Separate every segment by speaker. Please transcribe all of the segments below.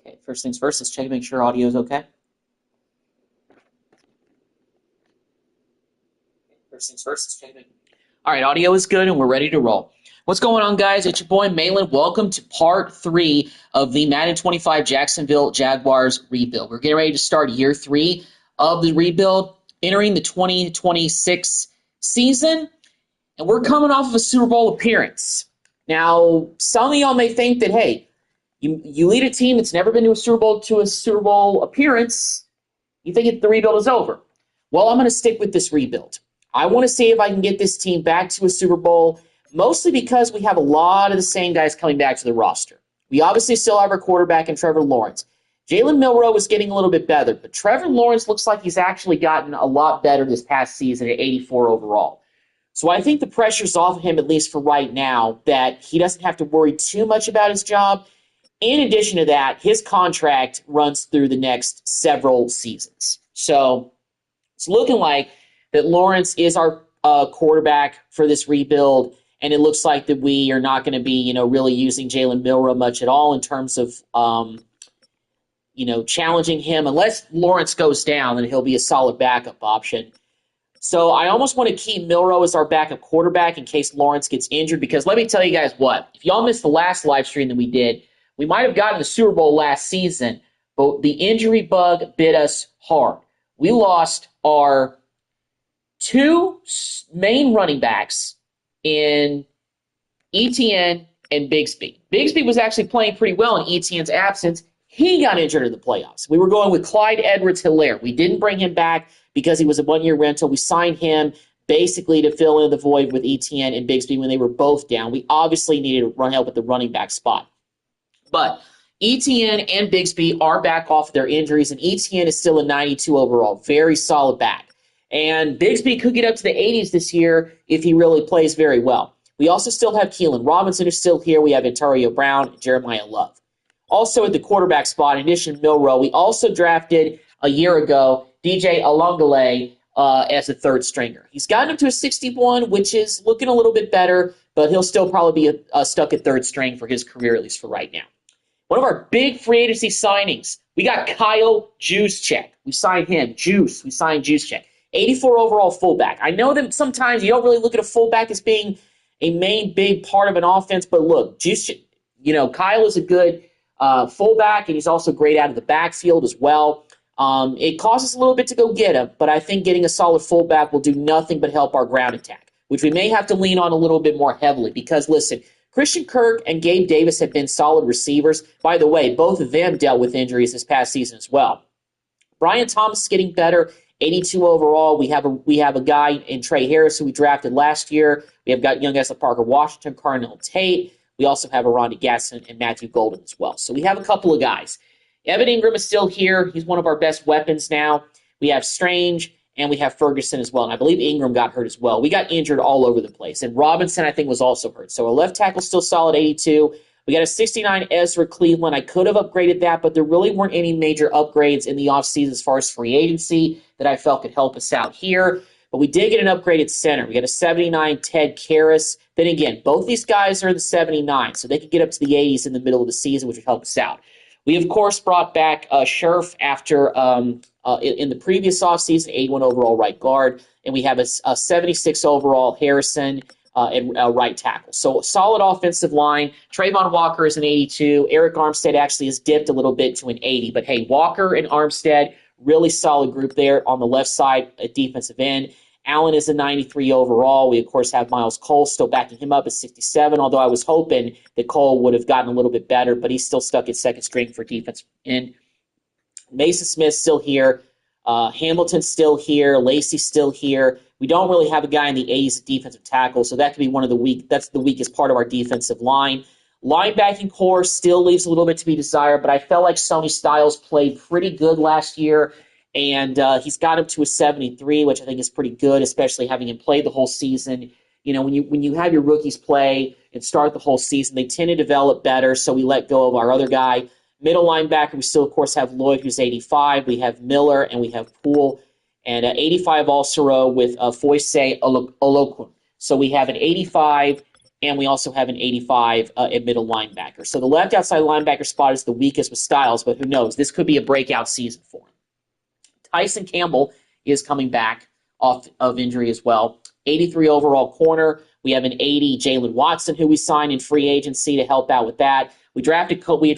Speaker 1: Okay, first things first, let's check to make sure audio is okay. First things first, let's check to make All right, audio is good and we're ready to roll. What's going on, guys? It's your boy Malin. Welcome to part 3 of the Madden 25 Jacksonville Jaguars rebuild. We're getting ready to start year 3 of the rebuild, entering the 2026 season, and we're coming off of a Super Bowl appearance. Now, some of y'all may think that, hey, you lead a team that's never been to a Super Bowl appearance, you think the rebuild is over. Well, I'm going to stick with this rebuild. I want to see if I can get this team back to a Super Bowl, mostly because we have a lot of the same guys coming back to the roster. We obviously still have our quarterback in Trevor Lawrence. Jalen Milroe is getting a little bit better, but Trevor Lawrence looks like he's actually gotten a lot better this past season at 84 overall. So I think the pressure's off of him, at least for right now, that he doesn't have to worry too much about his job. In addition to that, his contract runs through the next several seasons. So it's looking like that Lawrence is our quarterback for this rebuild, and it looks like that we are not going to be, really using Jalen Milroe much at all in terms of, challenging him. Unless Lawrence goes down, then he'll be a solid backup option. So I almost want to keep Milroe as our backup quarterback in case Lawrence gets injured, because let me tell you guys what, if y'all missed the last live stream that we did, we might have gotten the Super Bowl last season, but the injury bug bit us hard. We lost our 2 main running backs in ETN and Bigsby. Bigsby was actually playing pretty well in ETN's absence. He got injured in the playoffs. We were going with Clyde Edwards-Helaire. We didn't bring him back because he was a one-year rental. We signed him basically to fill in the void with ETN and Bigsby when they were both down. We obviously needed to run help at the running back spot. But ETN and Bigsby are back off their injuries, and ETN is still a 92 overall. Very solid back. And Bigsby could get up to the 80s this year if he really plays very well. We also still have Keelan Robinson who's still here. We have Antonio Brown and Jeremiah Love. Also at the quarterback spot, in addition to Milroe, we also drafted a year ago DJ Alongale as a third stringer. He's gotten up to a 61, which is looking a little bit better, but he'll still probably be stuck at third string for his career, at least for right now. One of our big free agency signings, we got Kyle Juszczyk. We signed him. We signed Juszczyk. 84 overall fullback. I know that sometimes you don't really look at a fullback as being a main big part of an offense, but look, Juszczyk, Kyle is a good fullback, and he's also great out of the backfield as well. It costs us a little bit to go get him, but I think getting a solid fullback will do nothing but help our ground attack, which we may have to lean on a little bit more heavily because, listen, Christian Kirk and Gabe Davis have been solid receivers. By the way, both of them dealt with injuries this past season as well. Brian Thomas is getting better, 82 overall. We have a guy in Trey Harris who we drafted last year. We have got young guys like Parker Washington, Cardinal Tate. We also have Aronde Gasson and Matthew Golden as well. So we have a couple of guys. Evan Ingram is still here. He's one of our best weapons now. We have Strange, and we have Ferguson as well. And I believe Ingram got hurt as well. We got injured all over the place. And Robinson, I think, was also hurt. So our left tackle still solid, 82. We got a 69 Ezra Cleveland. I could have upgraded that, but there really weren't any major upgrades in the offseason as far as free agency that I felt could help us out here. But we did get an upgraded center. We got a 79 Ted Karras. Then again, both these guys are in the 79, so they could get up to the 80s in the middle of the season, which would help us out. We, of course, brought back Scherf after in the previous offseason, 81 overall right guard, and we have a 76 overall Harrison and right tackle. So solid offensive line. Trayvon Walker is an 82. Eric Armstead actually has dipped a little bit to an 80. But, hey, Walker and Armstead, really solid group there on the left side at defensive end. Allen is a 93 overall. We, of course, have Miles Cole still backing him up at 67, although I was hoping that Cole would have gotten a little bit better, but he's still stuck at second string for defense end. Mason Smith's still here. Hamilton's still here. Lacey's still here. We don't really have a guy in the 80s at defensive tackle, so that could be one of the that's the weakest part of our defensive line. Linebacking core still leaves a little bit to be desired, but I felt like Sonny Styles played pretty good last year, and he's got him to a 73, which I think is pretty good, especially having him play the whole season. When you have your rookies play and start the whole season, they tend to develop better, so we let go of our other guy. Middle linebacker, we still, of course, have Lloyd, who's 85. We have Miller, and we have Poole. And 85 also with Foyce Olokun. So we have an 85 and we also have an 85 at middle linebacker. So the left outside linebacker spot is the weakest with Styles, but who knows? This could be a breakout season for him. Tyson Campbell is coming back off of injury as well. 83 overall corner. We have an 80 Jalen Watson, who we signed in free agency to help out with that. We drafted Kobe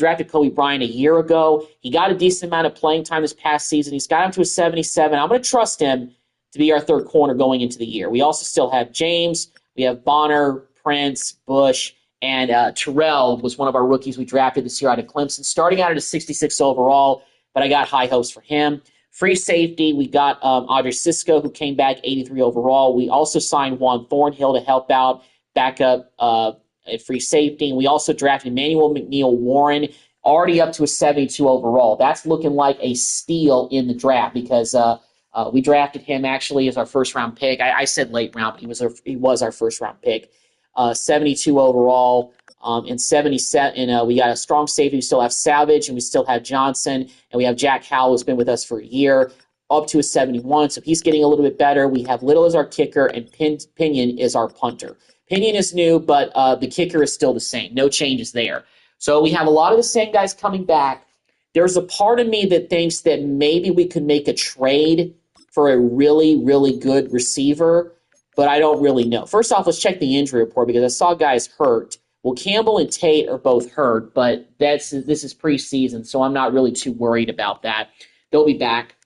Speaker 1: Bryant a year ago. He got a decent amount of playing time this past season. He's got him to a 77. I'm going to trust him to be our third corner going into the year. We also still have James. We have Bonner, Prince, Bush, and Terrell was one of our rookies we drafted this year out of Clemson, starting out at a 66 overall, but I got high hopes for him. Free safety, we got Audrey Cisco, who came back 83 overall. We also signed Juan Thornhill to help out, backup at free safety. And we also drafted Emmanuel McNeil Warren, already up to a 72 overall. That's looking like a steal in the draft because we drafted him actually as our first-round pick. I said late round, but he was our first-round pick. 72 overall. And 77, and we got a strong safety. We still have Savage, and we still have Johnson, and we have Jack Howell, who's been with us for a year, up to a 71. So he's getting a little bit better. We have Little as our kicker, and Pinion is our punter. Pinion is new, but the kicker is still the same. No changes there. So we have a lot of the same guys coming back. There's a part of me that thinks that maybe we could make a trade for a really, really good receiver, but I don't really know. First off, let's check the injury report because I saw guys hurt. Well, Campbell and Tate are both hurt, but this is preseason, so I'm not really too worried about that. They'll be back.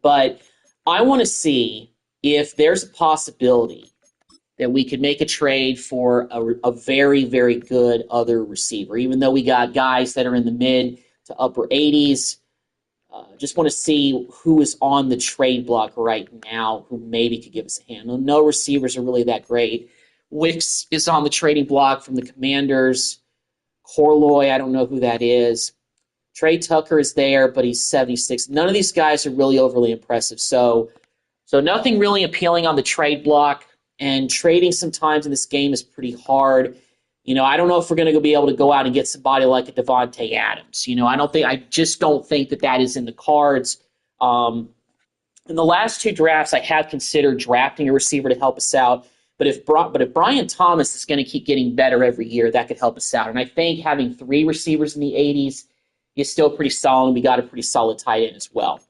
Speaker 1: But I want to see if there's a possibility that we could make a trade for a very, very good other receiver, even though we got guys that are in the mid to upper 80s. Just want to see who is on the trade block right now who maybe could give us a hand. No receivers are really that great. Wicks is on the trading block from the Commanders. Corloy, I don't know who that is. Trey Tucker is there, but he's 76. None of these guys are really overly impressive. So nothing really appealing on the trade block. And trading sometimes in this game is pretty hard. I don't know if we're going to be able to go out and get somebody like a Devontae Adams. I just don't think that is in the cards. In the last two drafts, I have considered drafting a receiver to help us out. But if Brian Thomas is going to keep getting better every year, that could help us out. And I think having three receivers in the 80s is still pretty solid. We got a pretty solid tight end as well.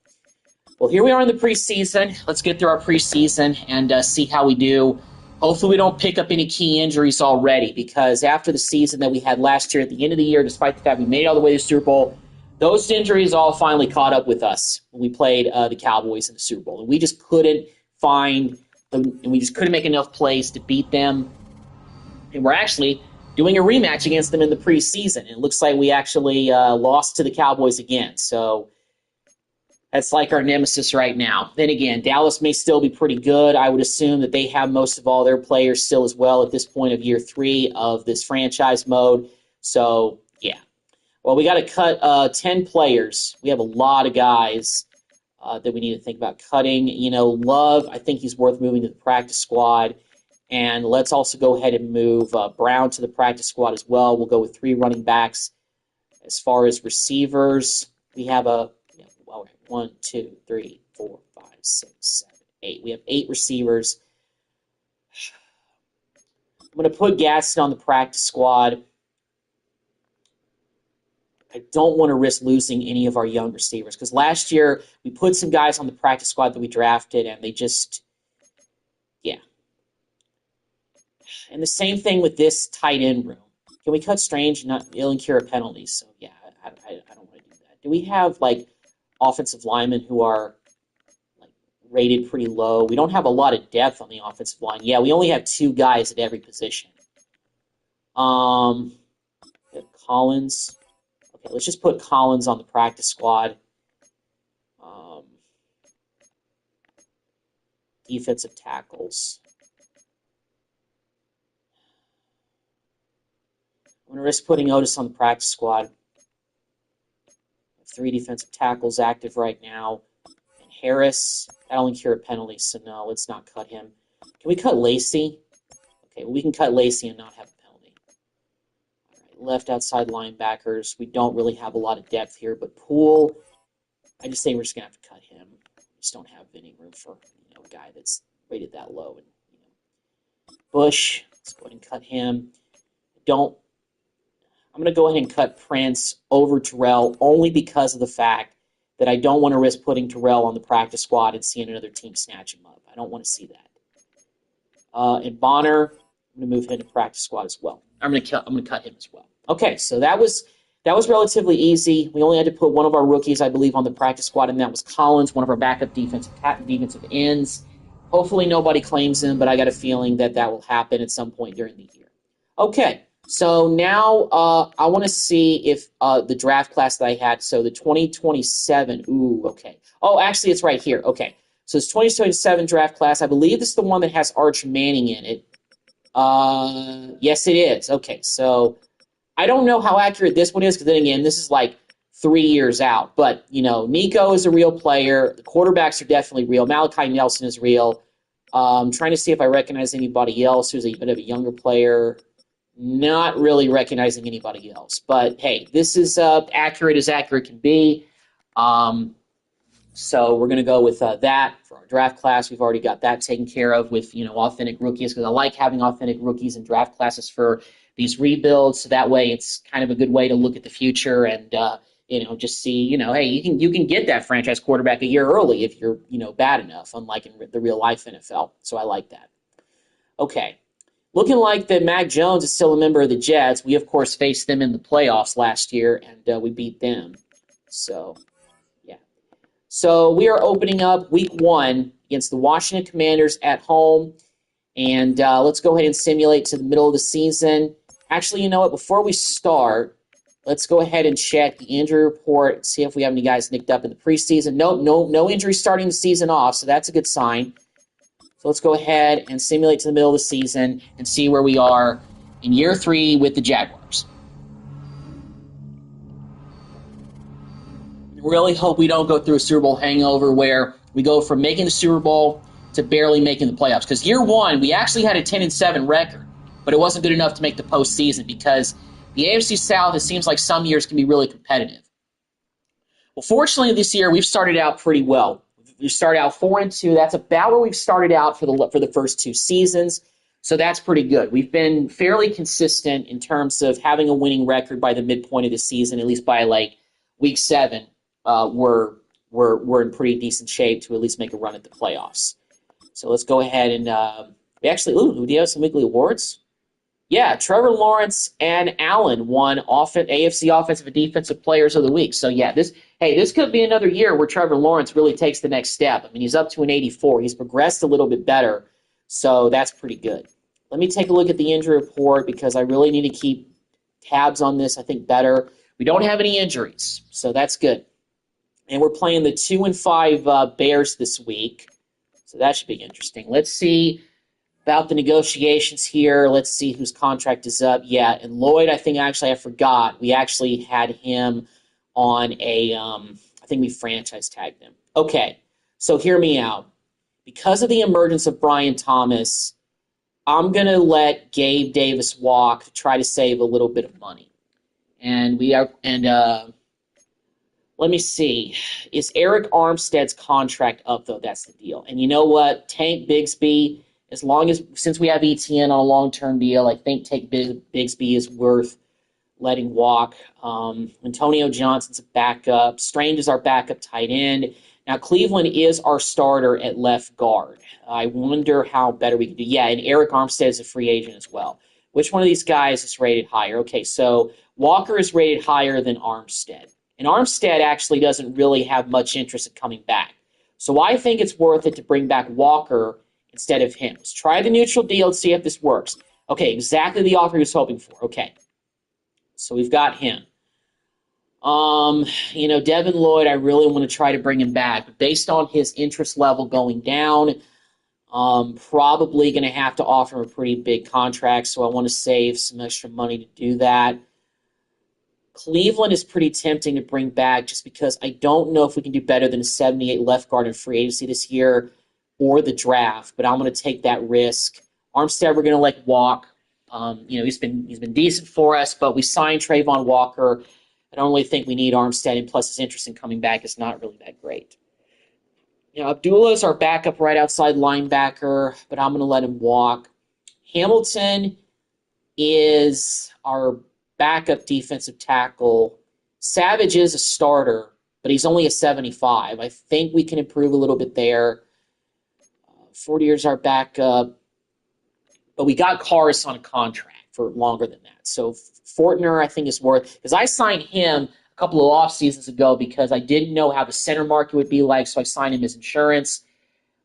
Speaker 1: Well, here we are in the preseason. Let's get through our preseason and see how we do. Hopefully we don't pick up any key injuries already because after the season that we had last year at the end of the year, despite the fact we made it all the way to the Super Bowl, those injuries all finally caught up with us when we played the Cowboys in the Super Bowl. And we just couldn't make enough plays to beat them. And we're actually doing a rematch against them in the preseason. And it looks like we actually lost to the Cowboys again. So that's like our nemesis right now. Then again, Dallas may still be pretty good. I would assume that they have most of all their players still as well at this point of year 3 of this franchise mode. So, yeah. Well, we got to cut 10 players. We have a lot of guys that we need to think about cutting. Love, I think he's worth moving to the practice squad. And let's also go ahead and move Brown to the practice squad as well. We'll go with 3 running backs. As far as receivers, we have 1, 2, 3, 4, 5, 6, 7, 8. We have 8 receivers. I'm going to put Gaston on the practice squad. I don't want to risk losing any of our young receivers because last year we put some guys on the practice squad that we drafted and they just, yeah. And the same thing with this tight end room. Can we cut Strange and not incur penalties? So, yeah, I don't want to do that. Do we have, offensive linemen who are, rated pretty low? We don't have a lot of depth on the offensive line. Yeah, we only have 2 guys at every position. We have Collins. Okay, let's just put Collins on the practice squad. Defensive tackles. I'm going to risk putting Otis on the practice squad. 3 defensive tackles active right now. And Harris, that'll incur a penalty, so no, let's not cut him. Can we cut Lacey? Okay, well, we can cut Lacey and not have a penalty. All right, left outside linebackers. We don't really have a lot of depth here, but Poole, I just think we're just going to have to cut him. We just don't have any room for a guy that's rated that low. And Bush, Let's go ahead and cut him. I'm going to go ahead and cut Prince over Terrell only because of the fact that I don't want to risk putting Terrell on the practice squad and seeing another team snatch him up. I don't want to see that. And Bonner, I'm going to move him to practice squad as well. I'm going to cut him as well. Okay, so that was relatively easy. We only had to put one of our rookies, I believe, on the practice squad, and that was Collins, one of our backup defensive ends. Hopefully nobody claims him, but I got a feeling that will happen at some point during the year. Okay, so now I want to see if the draft class that I had, so the 2027, ooh, okay. Oh, actually, it's right here. Okay, so it's 2027 draft class. I believe this is the one that has Arch Manning in it. Yes, it is. Okay, so I don't know how accurate this one is, because then again, this is like 3 years out. But, Nico is a real player. The quarterbacks are definitely real. Malachi Nelson is real. I'm trying to see if I recognize anybody else who's a bit of a younger player. Not really recognizing anybody else. But, hey, this is accurate as accurate can be. So we're going to go with that for our draft class. We've already got that taken care of with, authentic rookies, because I like having authentic rookies in draft classes for these rebuilds. So that way it's kind of a good way to look at the future and, just see, hey, you can get that franchise quarterback a year early if you're, bad enough, unlike in the real life NFL. So I like that. Okay. Looking like that Mac Jones is still a member of the Jets. We, of course, faced them in the playoffs last year, and we beat them. So, yeah. So we are opening up week 1 against the Washington Commanders at home. And let's go ahead and simulate to the middle of the season. Actually, you know what? Before we start, let's go ahead and check the injury report, see if we have any guys nicked up in the preseason. No injuries starting the season off, so that's a good sign. So let's go ahead and simulate to the middle of the season and see where we are in year 3 with the Jaguars. Really hope we don't go through a Super Bowl hangover where we go from making the Super Bowl to barely making the playoffs. Because year 1, we actually had a 10-7 record, but it wasn't good enough to make the postseason because the AFC South, it seems like some years can be really competitive. Well, fortunately, this year we've started out pretty well. We started out 4-2. That's about where we've started out for the first 2 seasons. So that's pretty good. We've been fairly consistent in terms of having a winning record by the midpoint of the season, at least by like week 7. We're in pretty decent shape to at least make a run at the playoffs. So let's go ahead and do we have some weekly awards? Yeah, Trevor Lawrence and Allen won AFC Offensive and Defensive Players of the Week. So yeah, this could be another year where Trevor Lawrence really takes the next step. I mean, he's up to an 84. He's progressed a little bit better, so that's pretty good. Let me take a look at the injury report because I really need to keep tabs on this, I think, better. We don't have any injuries, so that's good. And we're playing the 2-5 Bears this week, so that should be interesting. Let's see about the negotiations here. Let's see whose contract is up. Yeah, and Lloyd, I forgot. We actually had him on I think we franchise tagged him. Okay, so hear me out. Because of the emergence of Brian Thomas, I'm going to let Gabe Davis walk to try to save a little bit of money. Let me see. Is Eric Armstead's contract up, though? That's the deal. And you know what? Tank Bigsby, since we have ETN on a long-term deal, I think Tank Bigsby is worth letting walk. Antonio Johnson's a backup. Strange is our backup tight end. Now, Cleveland is our starter at left guard. I wonder how better we can do. Yeah, and Eric Armstead is a free agent as well. Which one of these guys is rated higher? Okay, so Walker is rated higher than Armstead. And Armstead actually doesn't really have much interest in coming back. So I think it's worth it to bring back Walker instead of him. Let's try the neutral deal and see if this works. Okay, exactly the offer he was hoping for. Okay, so we've got him. Devin Lloyd, I really want to try to bring him back. But based on his interest level going down, probably going to have to offer him a pretty big contract, so I want to save some extra money to do that. Cleveland is pretty tempting to bring back just because I don't know if we can do better than a 78 left guard in free agency this year or the draft, but I'm going to take that risk. Armstead, we're going to let walk. He's been decent for us, but we signed Trayvon Walker. I don't really think we need Armstead, and plus his interest in coming back is not really that great. Abdullah is our backup right outside linebacker, but I'm going to let him walk. Hamilton is our backup defensive tackle. Savage is a starter, but he's only a 75. I think we can improve a little bit there. 40 years our backup. But we got Karras on a contract for longer than that. So Fortner, I think, is worth, because I signed him a couple of off seasons ago because I didn't know how the center market would be like, so I signed him as insurance.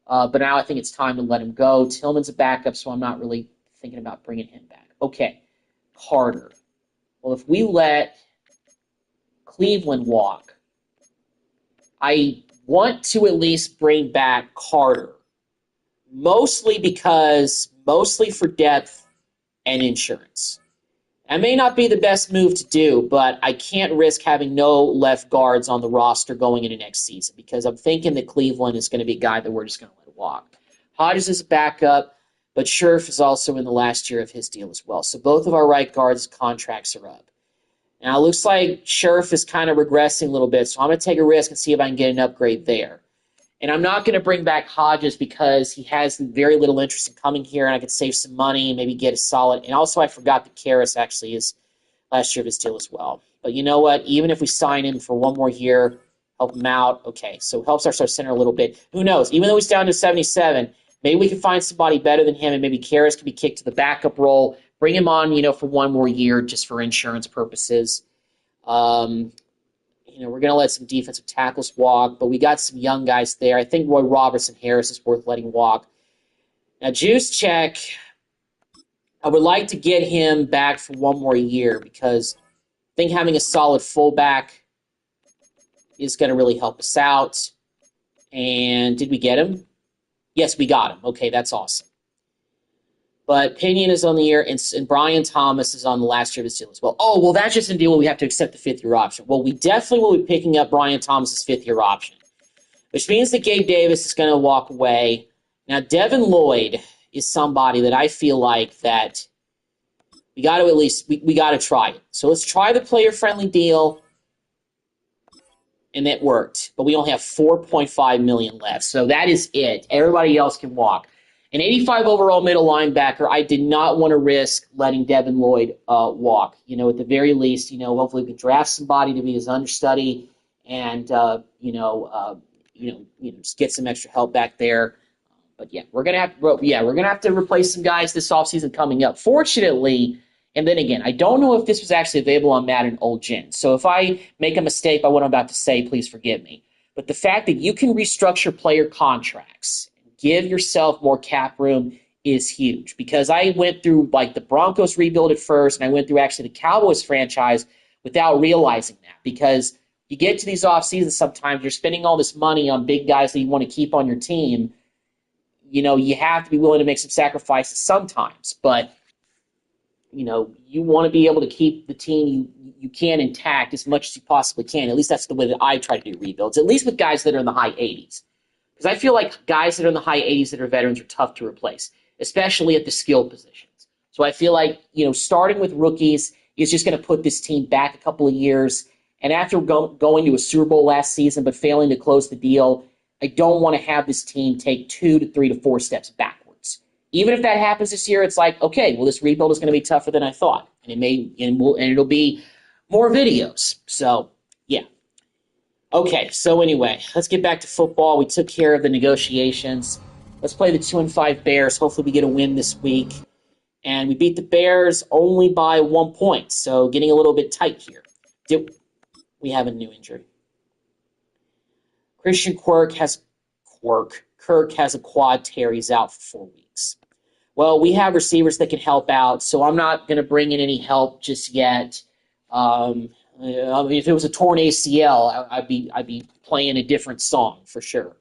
Speaker 1: But now I think it's time to let him go. Tillman's a backup, so I'm not really thinking about bringing him back. Okay, Carter. Well, if we let Cleveland walk, I want to at least bring back Carter. Mostly for depth and insurance. That may not be the best move to do, but I can't risk having no left guards on the roster going into next season because I'm thinking that Cleveland is going to be a guy that we're just going to let walk. Hodges is a backup, but Scherf is also in the last year of his deal as well. So both of our right guards' contracts are up. Now, it looks like Scherf is kind of regressing a little bit, so I'm going to take a risk and see if I can get an upgrade there. And I'm not going to bring back Hodges because he has very little interest in coming here, and I could save some money and maybe get a solid. And also, I forgot that Karras actually is last year of his deal as well. But you know what? Even if we sign him for one more year, help him out. Okay, so helps our center a little bit. Who knows? Even though he's down to 77, maybe we can find somebody better than him, and maybe Karras can be kicked to the backup role. Bring him on, for one more year just for insurance purposes. We're going to let some defensive tackles walk, but we got some young guys there. I think Roy Robertson Harris is worth letting walk. Now, Juszczyk, I would like to get him back for one more year because I think having a solid fullback is going to really help us out. And did we get him? Yes, we got him. Okay, that's awesome. But Pinion is on the year, and Brian Thomas is on the last year of his deal as well. Oh, well, that's just a deal where we have to accept the fifth-year option. Well, we definitely will be picking up Brian Thomas's fifth-year option, which means that Gabe Davis is going to walk away. Now, Devin Lloyd is somebody that I feel like that we got to at least we got to try it. So let's try the player-friendly deal, and it worked. But we only have $4.5 million left, so that is it. Everybody else can walk. An 85 overall middle linebacker, I did not want to risk letting Devin Lloyd walk. At the very least, hopefully we can draft somebody to be his understudy and, just get some extra help back there. But yeah, we're gonna have to replace some guys this offseason coming up. Fortunately, and then again, I don't know if this was actually available on Madden Old Gen. So if I make a mistake by what I'm about to say, please forgive me. But the fact that you can restructure player contracts, give yourself more cap room is huge because I went through the Broncos rebuild at first, and I went through actually the Cowboys franchise without realizing that because you get to these off seasons sometimes you're spending all this money on big guys that you want to keep on your team. You have to be willing to make some sacrifices sometimes, but you want to be able to keep the team you can intact as much as you possibly can. At least that's the way that I try to do rebuilds, at least with guys that are in the high 80s. Because I feel like guys that are in the high 80s that are veterans are tough to replace, especially at the skill positions. So I feel like, starting with rookies is just going to put this team back a couple of years. And after going to a Super Bowl last season but failing to close the deal, I don't want to have this team take 2 to 3 to 4 steps backwards. Even if that happens this year, it's like, okay, well, this rebuild is going to be tougher than I thought. And it'll be more videos. So, yeah. Okay, so anyway, let's get back to football. We took care of the negotiations. Let's play the 2-5 Bears. Hopefully we get a win this week. And we beat the Bears only by 1 point, so getting a little bit tight here. We have a new injury. Christian Kirk has a quad tear. He's out for 4 weeks. Well, we have receivers that can help out, so I'm not going to bring in any help just yet. If it was a torn ACL, I'd be playing a different song for sure.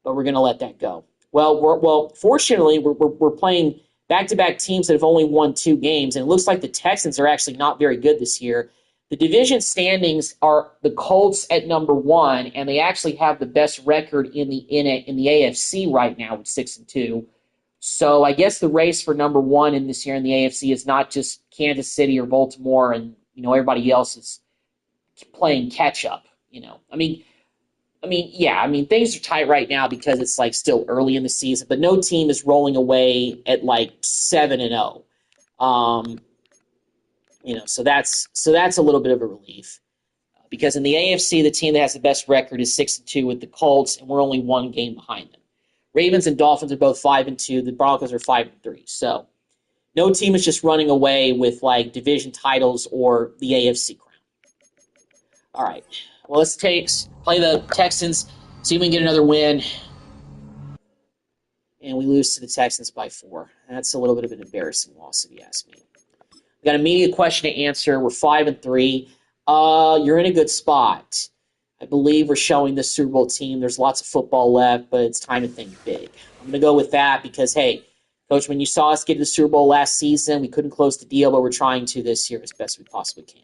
Speaker 1: But we're going to let that go. Well, fortunately, we're playing back-to-back teams that have only won 2 games, and it looks like the Texans are actually not very good this year. The division standings are the Colts at number 1, and they actually have the best record in the AFC right now with 6-2. So I guess the race for number 1 in this year in the AFC is not just Kansas City or Baltimore, and everybody else is playing catch up. I mean, yeah, I mean, things are tight right now because it's like still early in the season, but no team is rolling away at like 7-0. Um, so that's a little bit of a relief because in the AFC, the team that has the best record is 6-2 with the Colts, and we're only one game behind them. Ravens and Dolphins are both 5-2. The Broncos are 5-3. So no team is just running away with like division titles or the AFC crown. All right. Well, let's play the Texans, see if we can get another win. And we lose to the Texans by 4. That's a little bit of an embarrassing loss, if you ask me. We got a media question to answer. We're 5-3. You're in a good spot. I believe we're showing the Super Bowl team. There's lots of football left, but it's time to think big. I'm going to go with that because, hey, Coach, when you saw us get to the Super Bowl last season, we couldn't close the deal, but we're trying to this year as best we possibly can.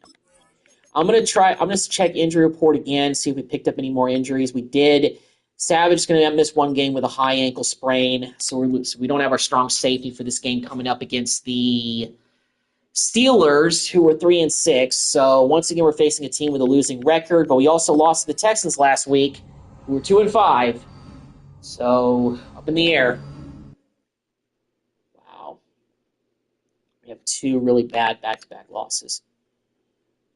Speaker 1: I'm going to check injury report again, see if we picked up any more injuries. We did. Savage is going to miss one game with a high ankle sprain, so we don't have our strong safety for this game coming up against the Steelers, who were 3-6. So once again, we're facing a team with a losing record, but we also lost to the Texans last week, who were 2-5. So up in the air. Wow. We have 2 really bad back-to-back losses.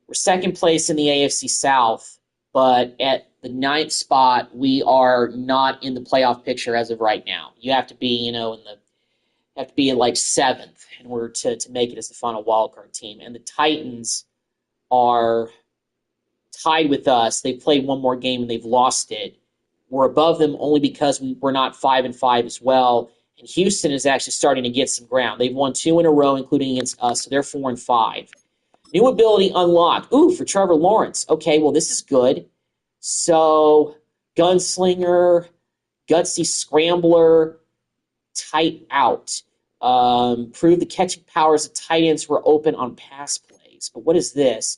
Speaker 1: We're second place in the AFC South, but at the 9th spot, we are not in the playoff picture as of right now. You have to be, in like 7th in order to make it as the final wildcard team. And the Titans are tied with us. They've played one more game and they've lost it. We're above them only because we're not 5-5 as well. And Houston is actually starting to get some ground. They've won 2 in a row, including against us, so they're 4-5. New ability unlocked. Ooh, for Trevor Lawrence. Okay, well, this is good. So, Gunslinger, Gutsy Scrambler, tight out. Prove the catching powers of tight ends were open on pass plays. But what is this?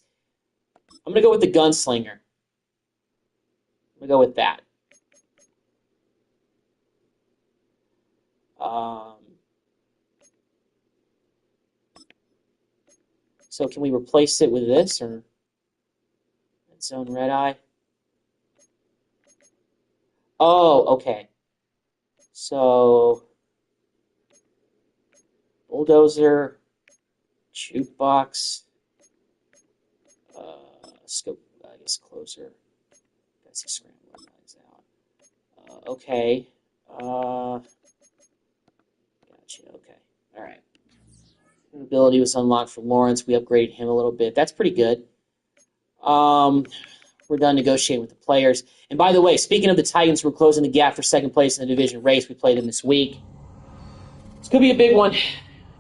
Speaker 1: I'm going to go with the Gunslinger. I'm going to go with that. So can we replace it with this or Zone Red Eye? Oh, okay. So Bulldozer, Jukebox, Scope, I guess Closer. That's a scramble lines out. Okay. Gotcha. Okay. All right. Ability was unlocked for Lawrence. We upgraded him a little bit. That's pretty good. We're done negotiating with the players. And by the way, speaking of the Titans, we're closing the gap for second place in the division race. We play them this week. It's going to be a big one.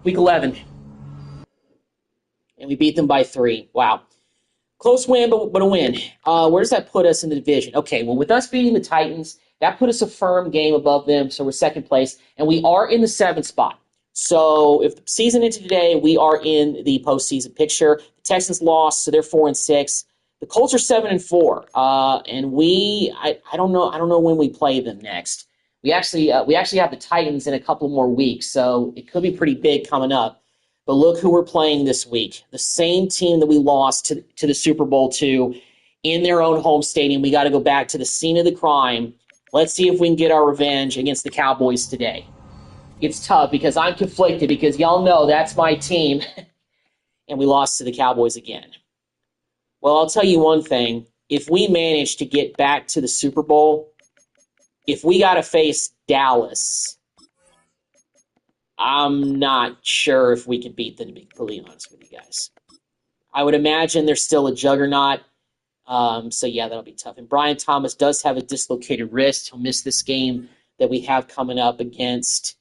Speaker 1: Week 11. And we beat them by 3. Wow. Close win, but a win. Where does that put us in the division? Okay, well, with us beating the Titans, that put us a firm game above them, so we're second place. And we are in the 7th spot. So if the season ended today, we are in the postseason picture. The Texans lost, so they're 4-6. The Colts are 7-4, and I don't know when we play them next. We actually have the Titans in a couple more weeks, so it could be pretty big coming up. But look who we're playing this week. The same team that we lost to the Super Bowl to in their own home stadium. We got to go back to the scene of the crime. Let's see if we can get our revenge against the Cowboys today. It's tough because I'm conflicted because y'all know that's my team, and we lost to the Cowboys again. Well, I'll tell you one thing. If we manage to get back to the Super Bowl, if we got to face Dallas, I'm not sure if we can beat them, to be completely honest with you guys. I would imagine they're still a juggernaut. So, yeah, that'll be tough. And Brian Thomas does have a dislocated wrist. He'll miss this game that we have coming up against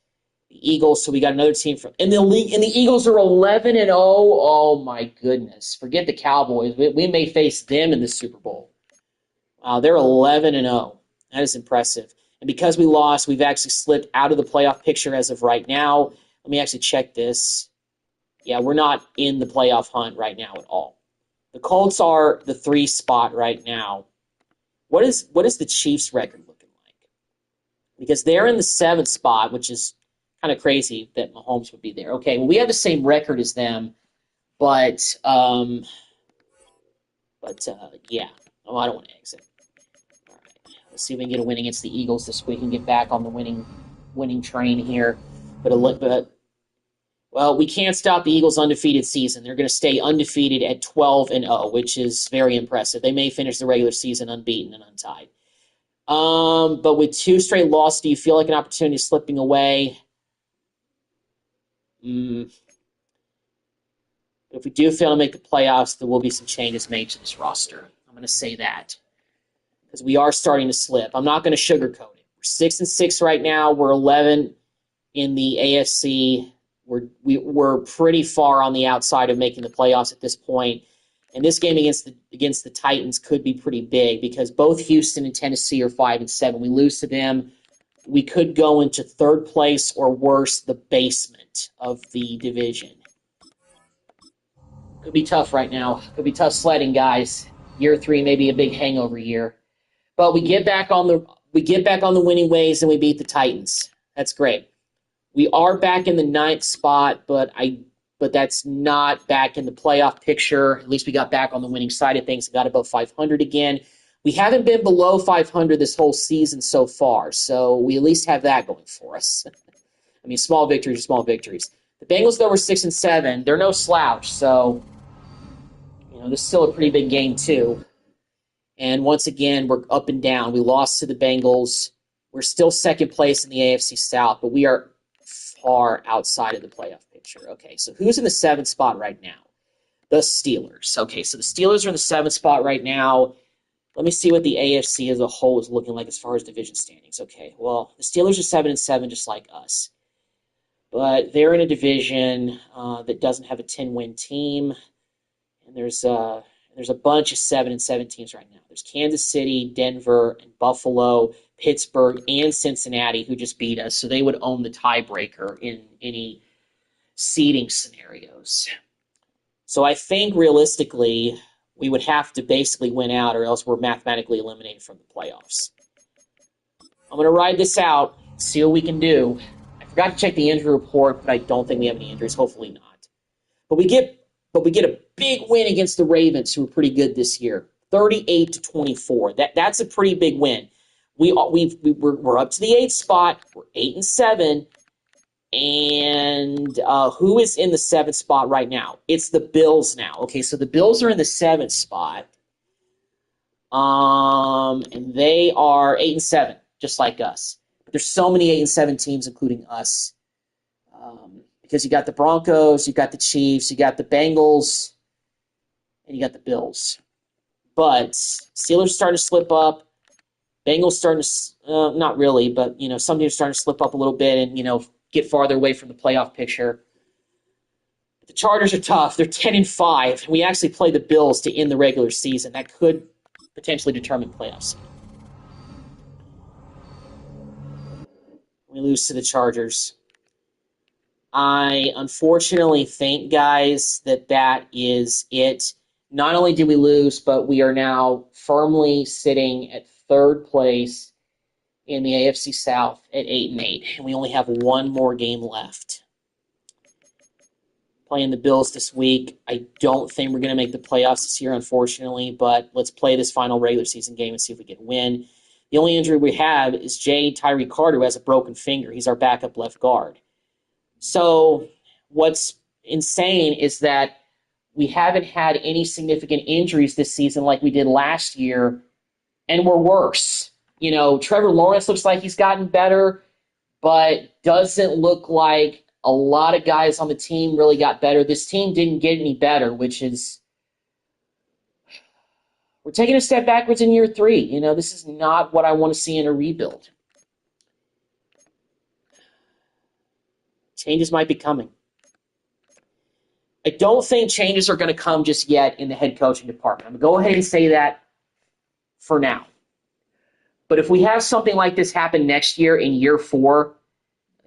Speaker 1: the Eagles. So we got another team from in the league, and the Eagles are 11-0. Oh my goodness! Forget the Cowboys. We may face them in the Super Bowl. They're 11-0. That is impressive. And because we lost, we've actually slipped out of the playoff picture as of right now. Let me actually check this. Yeah, we're not in the playoff hunt right now at all. The Colts are the 3 spot right now. What is the Chiefs' record looking like? Because they're in the 7th spot, which is kind of crazy that Mahomes would be there. Okay, well, we have the same record as them, but yeah. Oh, I don't want to exit. All right, Let's see if we can get a win against the Eagles this week and get back on the winning train here. Well, we can't stop the Eagles' undefeated season. They're going to stay undefeated at 12-0, which is very impressive. They may finish the regular season unbeaten and untied. But with 2 straight losses, do you feel like an opportunity is slipping away? If we do fail to make the playoffs, there will be some changes made to this roster. I'm going to say that because we are starting to slip. I'm not going to sugarcoat it. We're 6-6 right now. We're 11 in the AFC. We're pretty far on the outside of making the playoffs at this point. And this game against the Titans could be pretty big because both Houston and Tennessee are 5-7. We lose to them, we could go into 3rd place or worse, the basement of the division. Could be tough right now. Could be tough sledding, guys. Year 3 may be a big hangover year, but we get back on the winning ways and we beat the Titans. That's great. We are back in the 9th spot, but that's not back in the playoff picture. At least we got back on the winning side of things and got above 500 again. We haven't been below 500 this whole season so far, so we at least have that going for us. I mean, small victories are small victories. The Bengals, though, were 6-7. They're no slouch, so this is still a pretty big game, too. And once again, we're up and down. We lost to the Bengals. We're still 2nd place in the AFC South, but we are far outside of the playoff picture. Okay, so who's in the 7th spot right now? The Steelers. Okay, so the Steelers are in the 7th spot right now. Let me see what the AFC as a whole is looking like as far as division standings. Okay, well, the Steelers are 7-7 just like us. But they're in a division that doesn't have a 10-win team. And there's a bunch of 7-7 teams right now. There's Kansas City, Denver, and Buffalo, Pittsburgh, and Cincinnati who just beat us. So they would own the tiebreaker in any seeding scenarios. So I think realistically we would have to basically win out or else we're mathematically eliminated from the playoffs. I'm going to ride this out, see what we can do. I forgot to check the injury report, but I don't think we have any injuries. Hopefully not. But we get a big win against the Ravens, who are pretty good this year, 38-24. That's a pretty big win. We're up to the 8th spot. We're 8-7. And who is in the 7th spot right now? It's the Bills now. Okay, so the Bills are in the 7th spot. And they are 8-7, just like us. But there's so many 8-7 teams, including us. Because you got the Broncos, you got the Chiefs, you got the Bengals, and you got the Bills. But Steelers starting to slip up. Bengals starting to, not really, but, some teams starting to slip up a little bit and, get farther away from the playoff picture. The Chargers are tough. They're 10-5. We actually play the Bills to end the regular season. That could potentially determine playoffs. We lose to the Chargers. I unfortunately think, guys, that is it. Not only did we lose, but we are now firmly sitting at 3rd place in the AFC South at 8-8, and we only have one more game left. Playing the Bills this week. I don't think we're going to make the playoffs this year, unfortunately, but let's play this final regular season game and see if we can win. The only injury we have is Tyree Carter, who has a broken finger. He's our backup left guard. So what's insane is that we haven't had any significant injuries this season like we did last year, and we're worse. Trevor Lawrence looks like he's gotten better, but doesn't look like a lot of guys on the team really got better. This team didn't get any better, which is we're taking a step backwards in year 3. This is not what I want to see in a rebuild. Changes might be coming. I don't think changes are going to come just yet in the head coaching department. I'm going to go ahead and say that for now. But if we have something like this happen next year in year 4,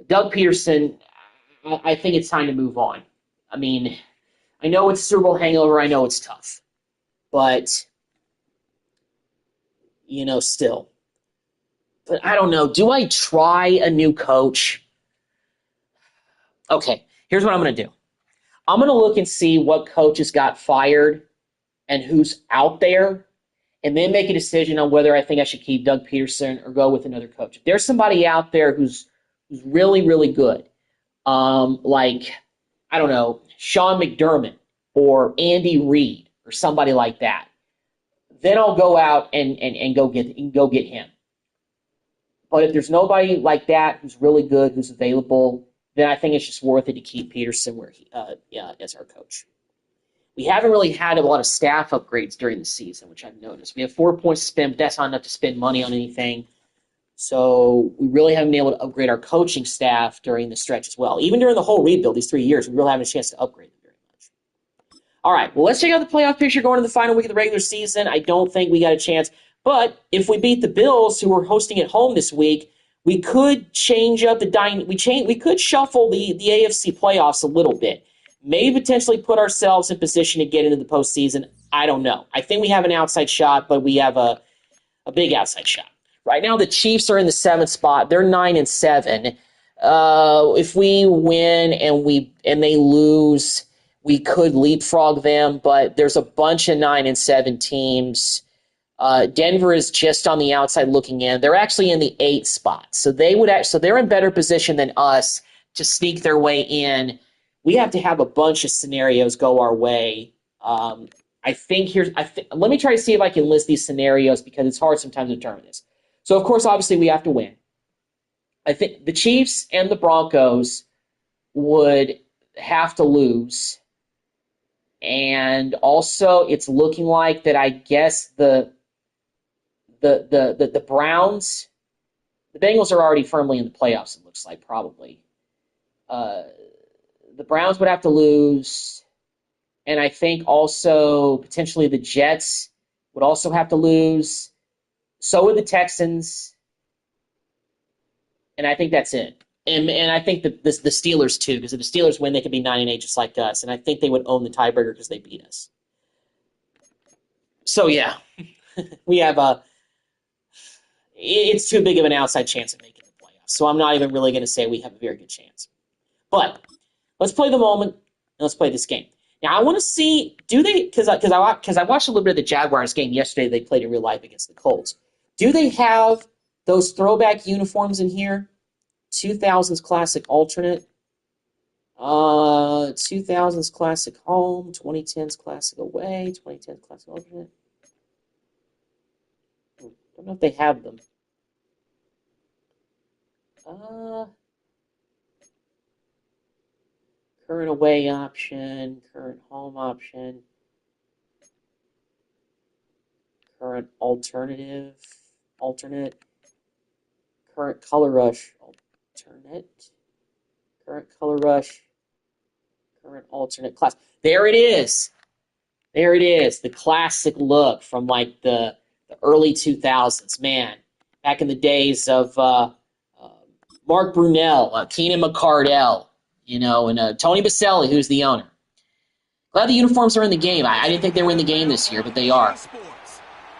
Speaker 1: Doug Peterson, I think it's time to move on. I mean, I know it's Super Bowl hangover. I know it's tough. But, still. But I don't know. Do I try a new coach? Okay, here's what I'm going to do. I'm going to look and see what coaches got fired and who's out there. and then make a decision on whether I think I should keep Doug Peterson or go with another coach. If there's somebody out there who's really, really good, like, I don't know, Sean McDermott or Andy Reid or somebody like that, then I'll go out and go get him. But if there's nobody like that who's really good, who's available, then I think it's just worth it to keep Peterson as our coach. We haven't really had a lot of staff upgrades during the season, which I've noticed. We have 4 points to spend, but that's not enough to spend money on anything. So we really haven't been able to upgrade our coaching staff during the stretch as well. Even during the whole rebuild, these 3 years, we really haven't had a chance to upgrade them very much. All right, well, let's check out the playoff picture going into the final week of the regular season. I don't think we got a chance. But if we beat the Bills, who are hosting at home this week, we could change up the we could shuffle the AFC playoffs a little bit. Maybe potentially put ourselves in position to get into the postseason. I don't know. I think we have an outside shot, but we have a big outside shot. Right now, the Chiefs are in the 7th spot. They're 9-7. If we win and they lose, we could leapfrog them. But there's a bunch of 9-7 teams. Denver is just on the outside looking in. They're actually in the 8th spot, so they're in better position than us to sneak their way in. We have to have a bunch of scenarios go our way. Let me try to see if I can list these scenarios because it's hard sometimes to determine this. So, of course, obviously, we have to win. I think the Chiefs and the Broncos would have to lose. And also, it's looking like that I guess the Browns, the Bengals are already firmly in the playoffs, it looks like, probably. The Browns would have to lose. And I think also potentially the Jets would also have to lose. So would the Texans. And I think that's it. And I think the Steelers, too, because if the Steelers win, they could be 9-8 just like us. And I think they would own the tiebreaker because they beat us. So, yeah, we have it's too big of an outside chance of making the playoffs. So I'm not even really going to say we have a very good chance. But let's play the moment, and let's play this game. Now, I want to see, do they, because I watched a little bit of the Jaguars game yesterday. They played in real life against the Colts. Do they have those throwback uniforms in here? 2000s Classic Alternate, 2000s Classic Home, 2010s Classic Away, 2010s Classic Alternate. I don't know if they have them. Current away option, current home option, current alternate, current color rush, current color rush, current alternate class. There it is. The classic look from like the early 2000s. Man, back in the days of Mark Brunell, Keenan McCardell, and Tony Baselli, who's the owner. Glad the uniforms are in the game. I didn't think they were in the game this year, but they are.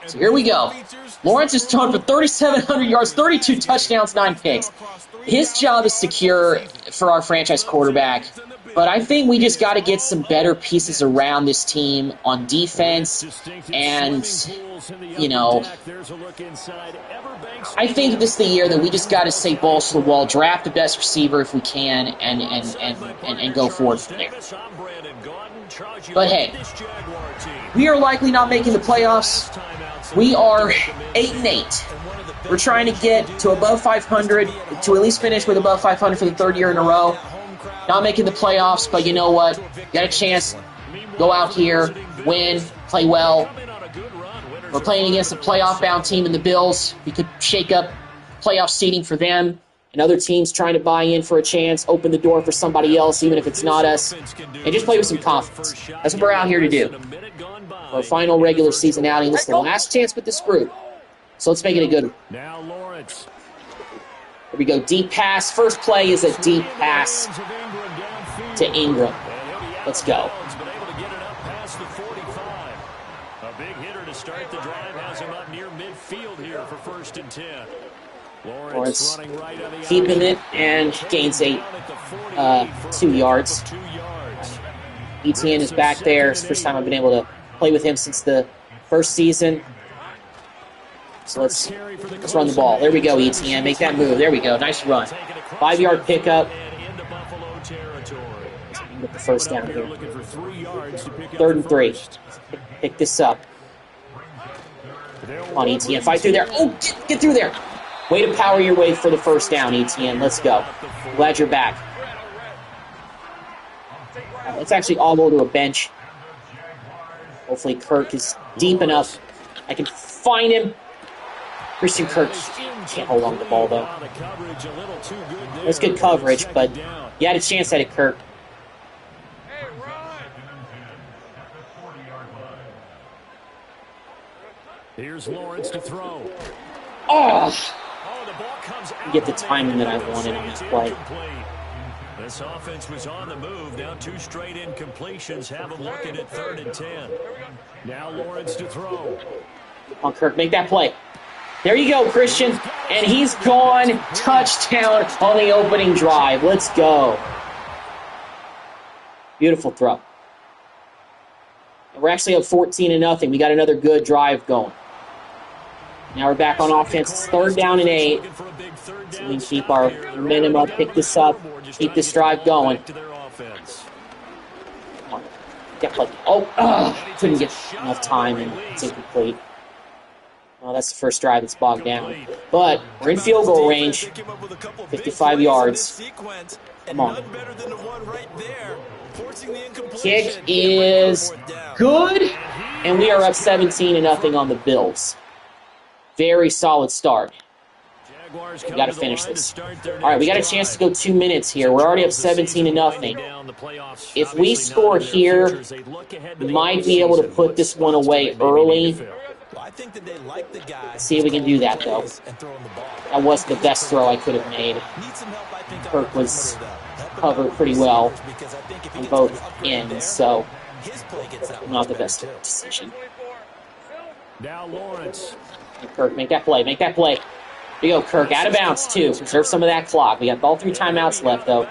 Speaker 1: So here we go. Lawrence is thrown for 3,700 yards, 32 touchdowns, 9 picks. His job is secure for our franchise quarterback, but I think we just got to get some better pieces around this team on defense. And, I think this is the year that we just got to say balls to the wall, draft the best receiver if we can, and go forward from there. But hey, we are likely not making the playoffs. We are 8-8. We're trying to get to above 500, to at least finish with above 500 for the 3rd year in a row. Not making the playoffs, but you know what? Got a chance. Go out here, win, play well. We're playing against a playoff-bound team in the Bills. We could shake up playoff seeding for them. And other teams trying to buy in for a chance, open the door for somebody else, even if it's not us, and just play with some confidence. That's what we're out here to do. Our final regular season outing. This is the last chance with this group. So let's make it a good one.
Speaker 2: Now Lawrence.
Speaker 1: Here we go. Deep pass. First play is a deep pass to Ingram. Let's go.
Speaker 2: A big hitter to start the drive has him up near midfield here for 1st and 10.
Speaker 1: Lawrence keeping it and gains 2 yards. Etienne is back there. It's the first time I've been able to play with him since the first season. So let's run the ball. There we go, ETN. Make that move. There we go. Nice run. 5-yard pickup. Get the first down here. 3rd and 3. Pick this up. Come on, ETN. Fight through there. Oh, get through there. Way to power your way for the first down, ETN. Let's go. Glad you're back. Let's actually all go to a bench. Hopefully Kirk is deep enough. I can find him. Christian Kirk can't hold on to the ball, though. That's good coverage, but you had a chance at it, Kirk.
Speaker 2: Here's Lawrence to throw.
Speaker 1: Oh! Get the timing that I wanted on this play.
Speaker 2: This offense was on the move. Now 2 straight incompletions have them looking at 3rd and 10. Now Lawrence to throw.
Speaker 1: Come on, Kirk, make that play. There you go, Christian. And he's gone. Touchdown on the opening drive. Let's go. Beautiful throw. And we're actually up 14-0. We got another good drive going. Now we're back on offense. It's 3rd down and 8. So we can keep our momentum up, pick this up, keep this drive going. Couldn't get enough time, and it's incomplete. Well, that's the first drive that's bogged down. But we're in field goal range. 55 yards. Come on. Kick is good, and we are up 17-0 on the Bills. Very solid start. We got to finish this. All right, we got a chance to go 2 minutes here. We're already up 17-0. If we score here, we might be able to put this one away early. Let's see if we can do that, though. That wasn't the best throw I could have made. Kirk was covered pretty well on both ends, so not the best decision.
Speaker 2: Now Lawrence.
Speaker 1: Kirk, make that play. Make that play. There you go, Kirk. Out of bounds, too. Preserve some of that clock. We got all 3 timeouts left, though.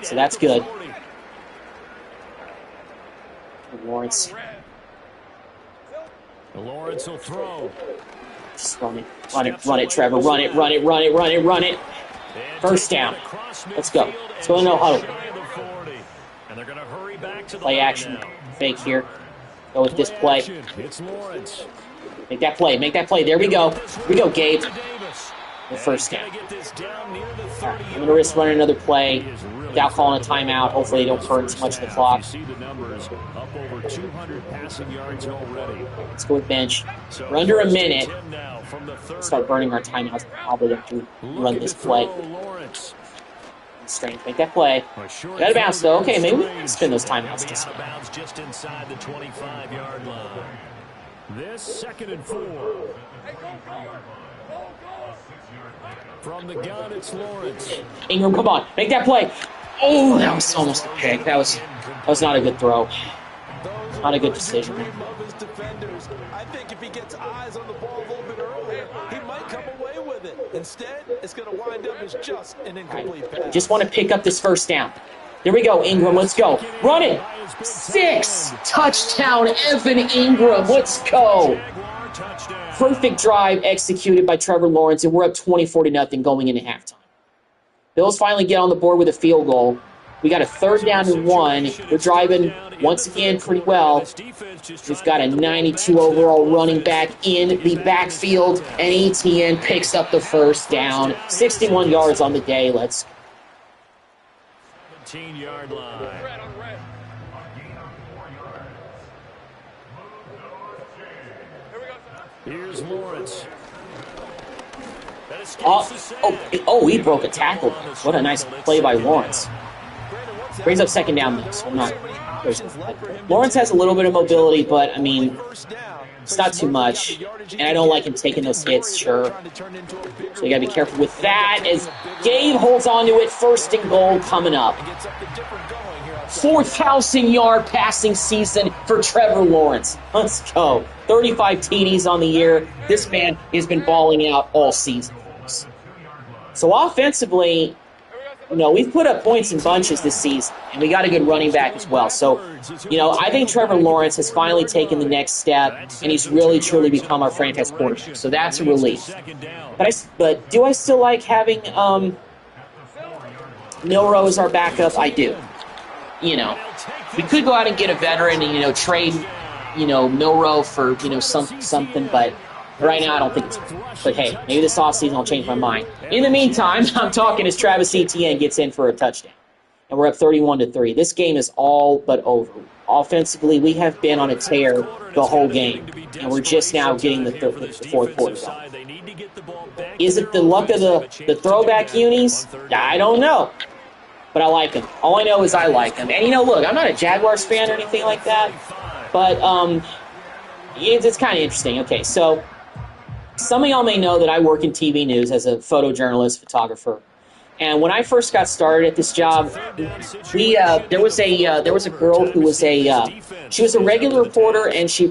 Speaker 1: So that's good. Lawrence.
Speaker 2: Lawrence will throw.
Speaker 1: Just run it, Trevor. Run it. First down. Let's go. Let's go in no huddle. Play action. Fake here. Go with this play. Make that play. There we go. Here we go, Gabe. The first down. Right, I'm going to risk running another play without calling a timeout. Hopefully they don't burn too much of the clock. Let's go with bench. We're under a minute. Start burning our timeouts. Probably have to run this play. Strength. Make that play. Got to bounce, though. Okay, maybe we can spin those timeouts.
Speaker 2: Just inside the 25-yard line. This 2nd and 4. From the gun, it's Lawrence.
Speaker 1: Ingram, come on. Make that play. Oh, that was almost a pick. That was not a good throw. Not a good decision.
Speaker 3: I think if he gets eyes on the ball a little bit earlier, he might come away with it. Instead, it's going to wind up as just an incomplete pass.
Speaker 1: Just want to pick up this first down. There we go, Ingram. Let's go. Run it. 6. Touchdown, Evan Ingram. Let's go. Perfect drive executed by Trevor Lawrence, and we're up 24-0 going into halftime. Bills finally get on the board with a field goal. We got a 3rd down and 1. We're driving, once again, pretty well. We've got a 92 overall running back in the backfield, and ETN picks up the first down. 61 yards on the day. Let's go.
Speaker 2: 17-yard line. Here's Lawrence.
Speaker 1: He broke a tackle. What a nice play by Lawrence. Brings up 2nd down, though, so I'm not. Lawrence has a little bit of mobility, but, I mean, it's not too much. And I don't like him taking those hits, sure. So you got to be careful with that as Gabe holds on to it. 1st and goal coming up. 4,000-yard passing season for Trevor Lawrence. Let's go. 35 TDs on the year. This man has been balling out all season. So offensively, we've put up points in bunches this season, and we got a good running back as well. So, I think Trevor Lawrence has finally taken the next step, and he's really, truly become our franchise quarterback. So that's a relief. But do I still like having Milroe as our backup? I do. We could go out and get a veteran and, trade, Milroe for, something, but right now I don't think it's good. But hey, maybe this offseason I'll change my mind. In the meantime, I'm talking as Travis Etienne gets in for a touchdown. And we're up 31-3. This game is all but over. Offensively, we have been on a tear the whole game. And we're just now getting the fourth quarter going. Is it the luck of the throwback unis? I don't know. But I like them. All I know is I like them. And, look, I'm not a Jaguars fan or anything like that. But it's kind of interesting. Okay, so some of y'all may know that I work in TV news as a photojournalist, photographer. And when I first got started at this job, there was a girl who was she was a regular reporter, and she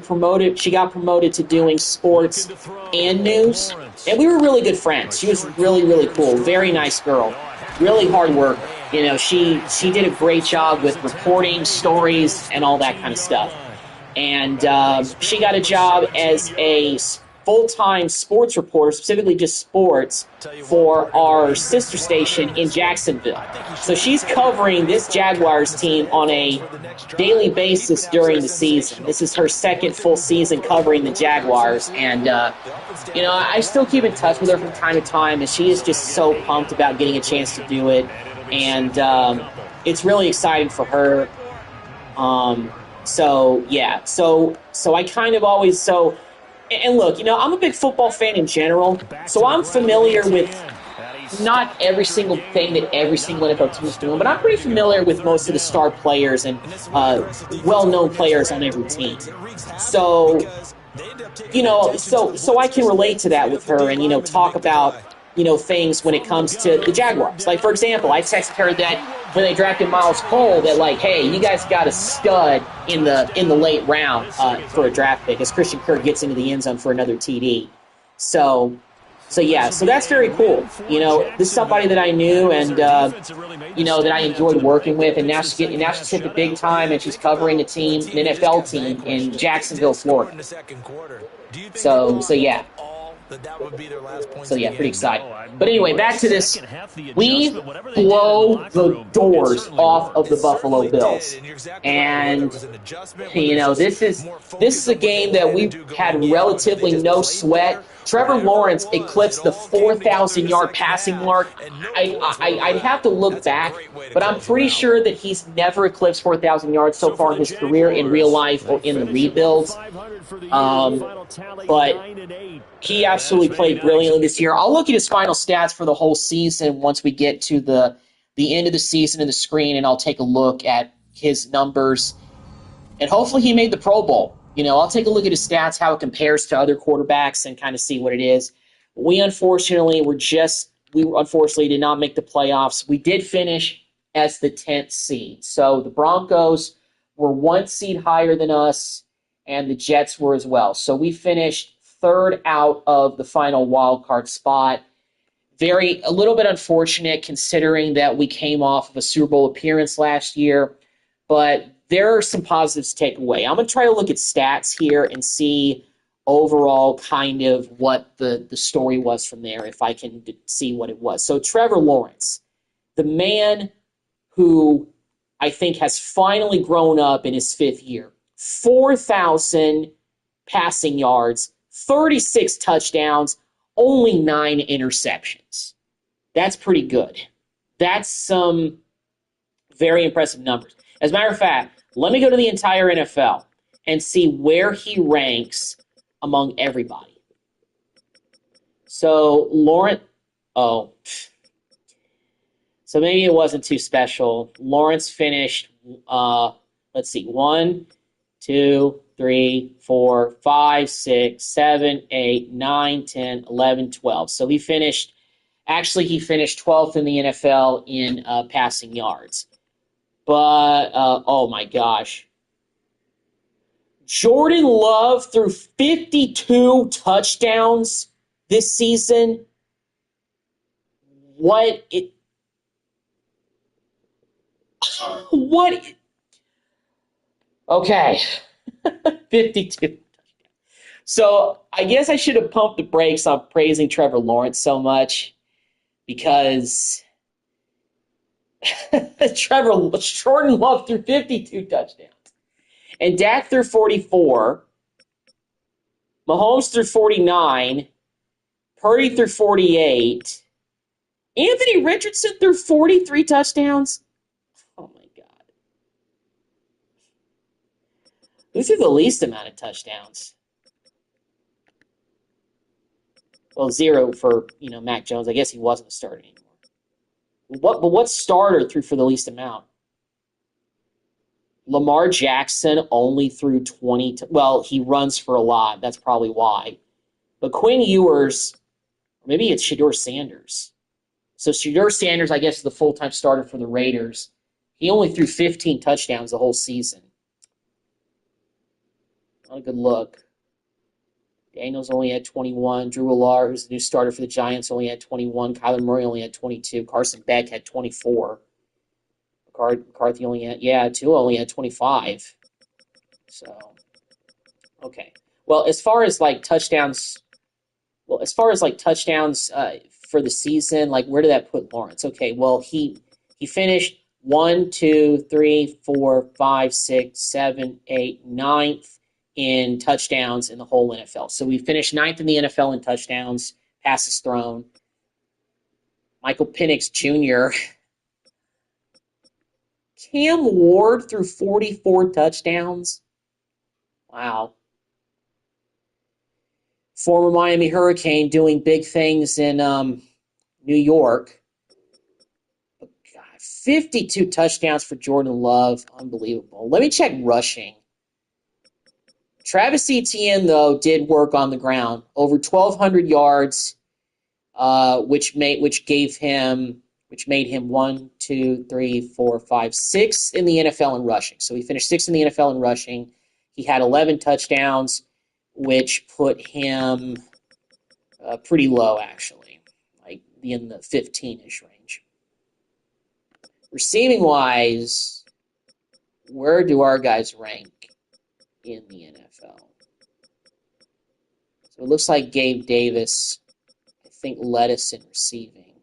Speaker 1: got promoted to doing sports and news. And we were really good friends. She was really, really cool, very nice girl, really hard worker. She did a great job with reporting stories and all that kind of stuff. And she got a job as a full-time sports reporter, specifically just sports, for our sister station in Jacksonville. So she's covering this Jaguars team on a daily basis during the season. This is her second full season covering the Jaguars. And, I still keep in touch with her from time to time, and she is just so pumped about getting a chance to do it. And it's really exciting for her. So I kind of always, and look, I'm a big football fan in general, so I'm familiar with not every single thing that every single NFL team is doing, but I'm pretty familiar with most of the star players and well-known players on every team. So, so I can relate to that with her and, talk about, things when it comes to the Jaguars. Like, for example, I texted her that when they drafted Miles Cole that, like, hey, you guys got a stud in the late round for a draft pick as Christian Kirk gets into the end zone for another TD. So that's very cool. This is somebody that I knew and, that I enjoyed working with, and now she's hit the big time, and she's covering a team, an NFL team in Jacksonville, Florida. So yeah. So yeah, pretty exciting. But anyway, back to this. We blow the doors off of the Buffalo Bills, and this is a game that we had relatively no sweat. Trevor Lawrence eclipsed the 4,000-yard passing mark. I'd have to look back, but I'm pretty sure that he's never eclipsed 4,000 yards so far in his career in real life or in the rebuilds. But he absolutely played brilliantly this year. I'll look at his final stats for the whole season once we get to the end of the season in the screen, and I'll take a look at his numbers. And hopefully he made the Pro Bowl. I'll take a look at his stats, how it compares to other quarterbacks, and kind of see what it is. We unfortunately did not make the playoffs. We did finish as the 10th seed. So the Broncos were one seed higher than us, and the Jets were as well. So we finished third out of the final wild card spot. A little bit unfortunate considering that we came off of a Super Bowl appearance last year, but there are some positives to take away. I'm going to try to look at stats here and see overall kind of what the story was from there, if I can see what it was. So Trevor Lawrence, the man who I think has finally grown up in his fifth year, 4,000 passing yards, 36 touchdowns, only 9 interceptions. That's pretty good. That's some very impressive numbers. As a matter of fact, let me go to the entire NFL and see where he ranks among everybody. So, so maybe it wasn't too special. Lawrence finished, 1, 2, 3, 4, 5, 6, 7, 8, 9, 10, 11, 12. So he finished 12th in the NFL in passing yards. But, oh my gosh. Jordan Love threw 52 touchdowns this season. What? Okay. 52. So I guess I should have pumped the brakes on praising Trevor Lawrence so much because Jordan Love threw 52 touchdowns. And Dak threw 44. Mahomes threw 49. Purdy threw 48. Anthony Richardson threw 43 touchdowns. Oh, my God. Who threw the least amount of touchdowns? Well, 0 for, Mac Jones. I guess he wasn't a starter anymore. What starter threw for the least amount? Lamar Jackson only threw 20. Well, he runs for a lot. That's probably why. But Quinn Ewers, or maybe it's Shedeur Sanders. So Shedeur Sanders, I guess, is the full-time starter for the Raiders. He only threw 15 touchdowns the whole season. Not a good look. Daniels only had 21. Drew Allard, who's the new starter for the Giants, only had 21. Kyler Murray only had 22. Carson Beck had 24. McCarthy only had, Tua only had 25. So, okay. Well, as far as touchdowns for the season, where did that put Lawrence? Okay, well, he finished 1, 2, 3, 4, 5, 6, 7, 8, 9th in touchdowns in the whole NFL. So we finished 9th in the NFL in touchdowns, passes thrown. Michael Penix Jr. Cam Ward threw 44 touchdowns. Wow. Former Miami Hurricane doing big things in New York. But God, 52 touchdowns for Jordan Love. Unbelievable. Let me check rushing. Travis Etienne, though, did work on the ground. Over 1,200 yards, which made him 1, 2, 3, 4, 5, 6th in the NFL in rushing. So he finished 6th in the NFL in rushing. He had 11 touchdowns, which put him pretty low, actually, in the 15-ish range. Receiving-wise, where do our guys rank in the NFL? So it looks like Gabe Davis, I think, led us in receiving.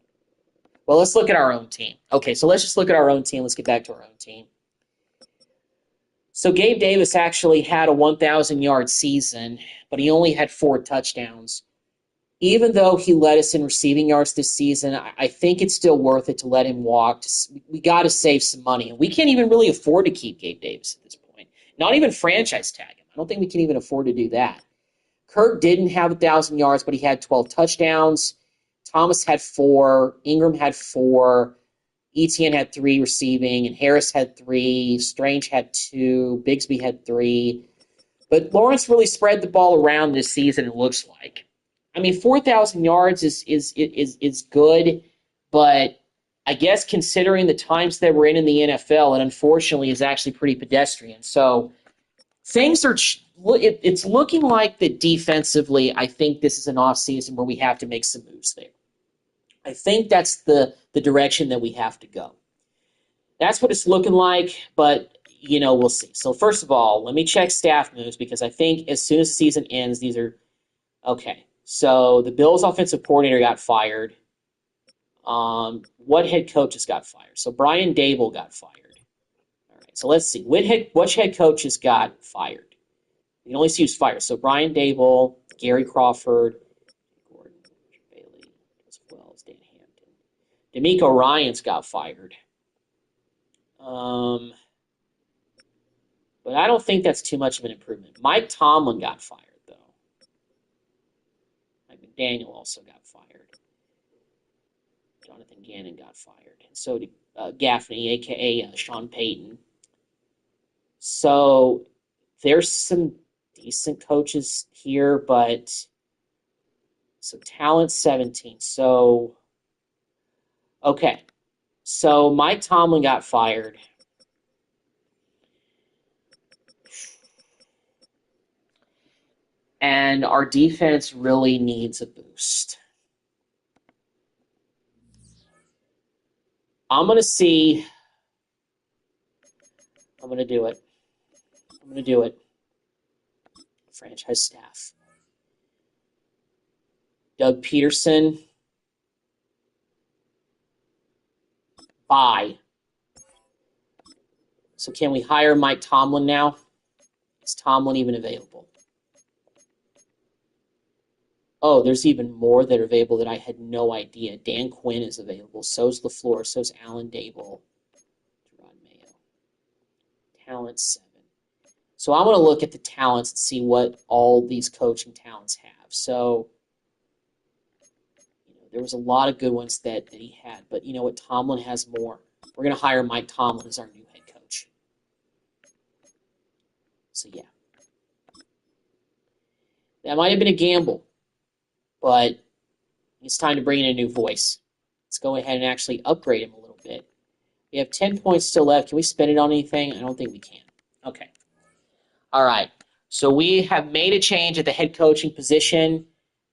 Speaker 1: Well, let's look at our own team. Okay, so let's just look at our own team. Let's get back to our own team. So Gabe Davis actually had a 1,000-yard season, but he only had 4 touchdowns. Even though he led us in receiving yards this season, I think it's still worth it to let him walk. We got to save some money. And we can't even really afford to keep Gabe Davis at this point. Not even franchise tag him. I don't think we can even afford to do that. Kirk didn't have 1,000 yards, but he had 12 touchdowns. Thomas had 4. Ingram had 4. Etienne had 3 receiving, and Harris had 3. Strange had 2. Bigsby had 3. But Lawrence really spread the ball around this season, it looks like. I mean, 4,000 yards is good, but I guess considering the times that we're in the NFL, it unfortunately is actually pretty pedestrian. So things are it's looking like that defensively. I think this is an offseason where we have to make some moves there. I think that's the direction that we have to go. That's what it's looking like, but, we'll see. So first of all, let me check staff moves because I think as soon as the season ends, these are – okay. So the Bills' offensive coordinator got fired. What head coaches got fired? So Brian Dable got fired. All right, so let's see. Which head coaches got fired? You can only see who's fired. So Brian Dable, Gary Crawford, Gordon, Bailey, as well as Dan Hampton. D'Amico Ryans got fired. But I don't think that's too much of an improvement. Mike Tomlin got fired, though. Mike McDaniel also got fired. Jonathan Gannon got fired. And so did Gaffney, a.k.a. Sean Payton. So there's some decent coaches here, but so talent 17. So, okay. So Mike Tomlin got fired. And our defense really needs a boost. I'm going to see I'm going to do it. I'm going to do it. Franchise staff. Doug Peterson. Bye. So can we hire Mike Tomlin now? Is Tomlin even available? Oh, there's even more that are available that I had no idea. Dan Quinn is available. So's LaFleur. So's Alan Dable. Gerard Mayo. Talent 7. So I'm going to look at the talents and see what all these coaching talents have. So, there was a lot of good ones that he had. But you know what? Tomlin has more. We're going to hire Mike Tomlin as our new head coach. So, yeah. That might have been a gamble. But it's time to bring in a new voice. Let's go ahead and actually upgrade him a little bit. We have 10 points still left. Can we spend it on anything? I don't think we can. Okay. All right. So we have made a change at the head coaching position.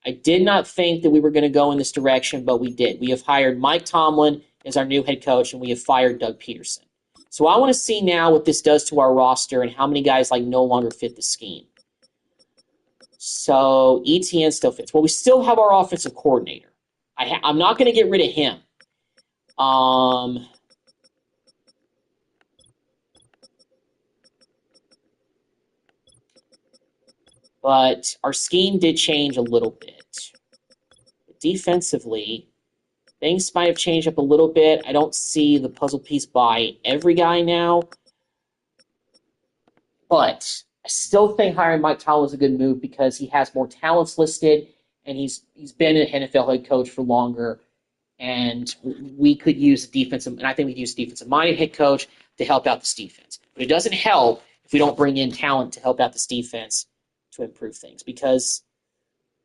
Speaker 1: I did not think that we were going to go in this direction, but we did. We have hired Mike Tomlin as our new head coach, and we have fired Doug Peterson. So I want to see now what this does to our roster and how many guys no longer fit the scheme. So ETN still fits. Well, we still have our offensive coordinator. I'm not going to get rid of him. But our scheme did change a little bit. Defensively, things might have changed up a little bit. I don't see the puzzle piece by every guy now. But I still think hiring Mike Tomlin is a good move because he has more talents listed, and he's been an NFL head coach for longer. And we could use a defensive, and I think we could use a defensive-minded head coach to help out this defense. But it doesn't help if we don't bring in talent to help out this defense to improve things, because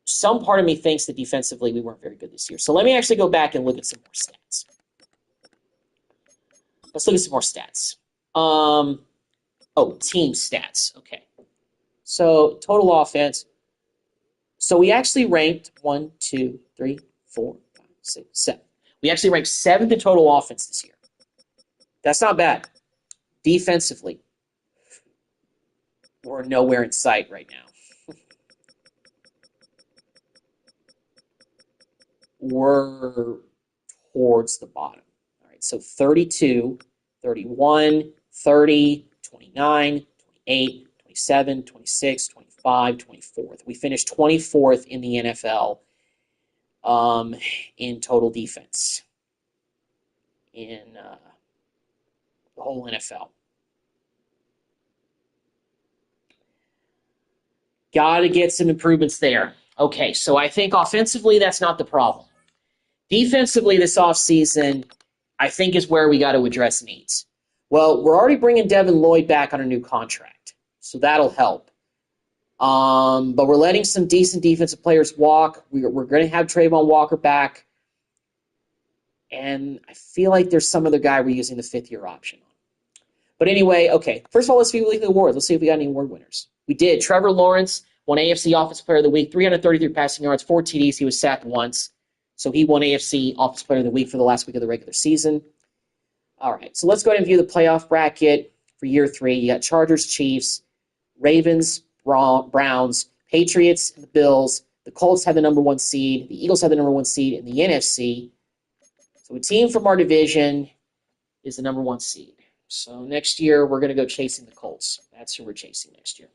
Speaker 1: some part of me thinks that defensively we weren't very good this year. So let me actually go back and look at some more stats. Let's look at some more stats. Team stats. Okay. So total offense. So we actually ranked 1, 2, 3, 4, 5, 6, 7. We actually ranked 7th in total offense this year. That's not bad. Defensively, we're nowhere in sight right now. We're towards the bottom. All right, so 32, 31, 30, 29, 28, 27, 26, 25, 24th. We finished 24th in the NFL in total defense in the whole NFL. Got to get some improvements there. Okay, so I think offensively that's not the problem. Defensively this offseason, I think, is where we got to address needs. Well, we're already bringing Devin Lloyd back on a new contract, so that'll help. But we're letting some decent defensive players walk. We're going to have Trayvon Walker back. And I feel like there's some other guy we're using the fifth-year option on. But anyway, okay. First of all, let's view weekly awards. Let's see if we got any award winners. We did. Trevor Lawrence won AFC Offensive Player of the Week, 333 passing yards, 4 TDs. He was sacked once. So he won AFC Offensive Player of the Week for the last week of the regular season. All right, so let's go ahead and view the playoff bracket for year 3. You got Chargers, Chiefs, Ravens, Browns, Patriots, and the Bills. The Colts have the number 1 seed. The Eagles have the number 1 seed in the NFC. So a team from our division is the number 1 seed. So next year, we're going to go chasing the Colts. That's who we're chasing next year.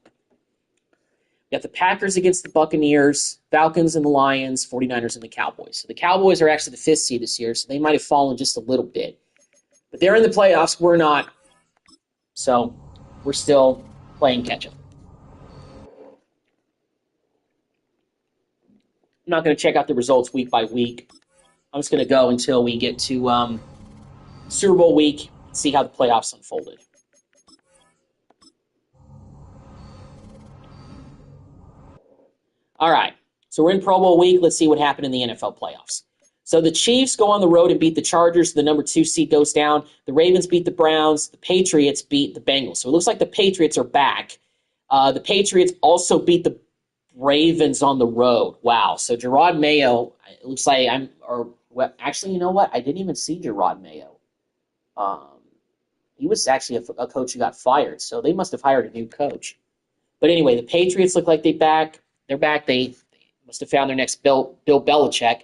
Speaker 1: We got the Packers against the Buccaneers, Falcons and the Lions, 49ers and the Cowboys. So the Cowboys are actually the 5th seed this year, so they might have fallen just a little bit. But they're in the playoffs. We're not. So we're still playing catch-up. I'm not going to check out the results week by week. I'm just going to go until we get to Super Bowl week and see how the playoffs unfolded. All right, so we're in Pro Bowl week. Let's see what happened in the NFL playoffs. So the Chiefs go on the road and beat the Chargers. The number 2 seed goes down. The Ravens beat the Browns. The Patriots beat the Bengals. So it looks like the Patriots are back. The Patriots also beat the Ravens on the road. Wow. So Gerard Mayo, it looks like actually, you know what? I didn't even see Gerard Mayo. He was actually a coach who got fired, so they must have hired a new coach. But anyway, the Patriots look like they're back. They must have found their next Bill Belichick.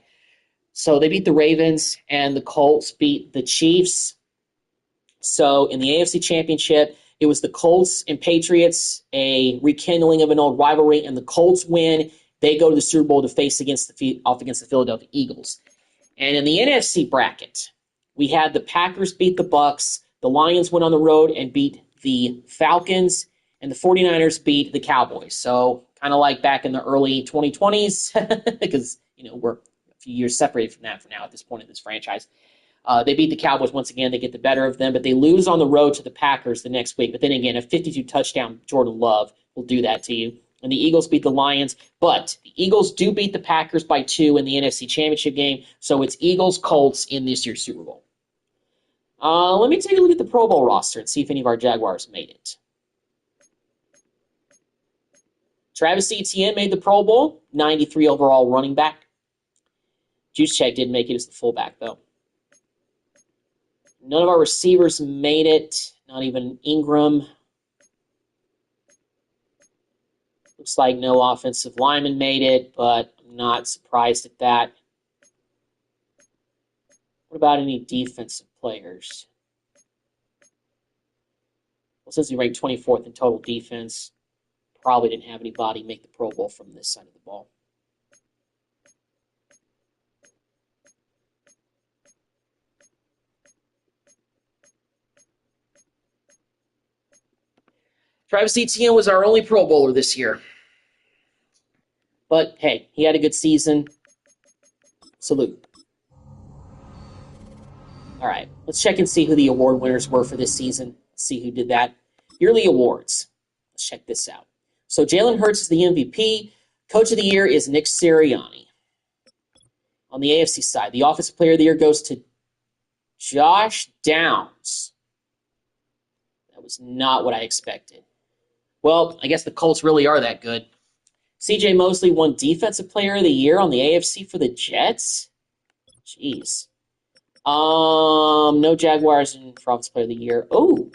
Speaker 1: So they beat the Ravens, and the Colts beat the Chiefs. So in the AFC Championship, it was the Colts and Patriots, a rekindling of an old rivalry, and the Colts win. They go to the Super Bowl to face off against the Philadelphia Eagles. And in the NFC bracket, we had the Packers beat the Bucks, the Lions went on the road and beat the Falcons, and the 49ers beat the Cowboys. So kind of like back in the early 2020s, because we're a few years separated from that for now at this point in this franchise. They beat the Cowboys once again. They get the better of them, but they lose on the road to the Packers the next week. But then again, a 52-touchdown Jordan Love will do that to you. And the Eagles beat the Lions, but the Eagles do beat the Packers by 2 in the NFC Championship game, so it's Eagles-Colts in this year's Super Bowl. Let me take a look at the Pro Bowl roster and see if any of our Jaguars made it. Travis Etienne made the Pro Bowl, 93 overall running back. Juszczyk didn't make it as the fullback, though. None of our receivers made it, not even Ingram. Looks like no offensive lineman made it, but I'm not surprised at that. What about any defensive players? Well, since we ranked 24th in total defense, probably didn't have anybody make the Pro Bowl from this side of the ball. Travis Etienne was our only Pro Bowler this year. But, hey, he had a good season. Salute. All right, let's check and see who the award winners were for this season. Let's see who did that. Yearly awards. Let's check this out. So Jalen Hurts is the MVP. Coach of the Year is Nick Sirianni. On the AFC side, the Offensive Player of the Year goes to Josh Downs. That was not what I expected. Well, I guess the Colts really are that good. C.J. Mosley won Defensive Player of the Year on the AFC for the Jets. Jeez. No Jaguars for Offensive Player of the Year. Oh.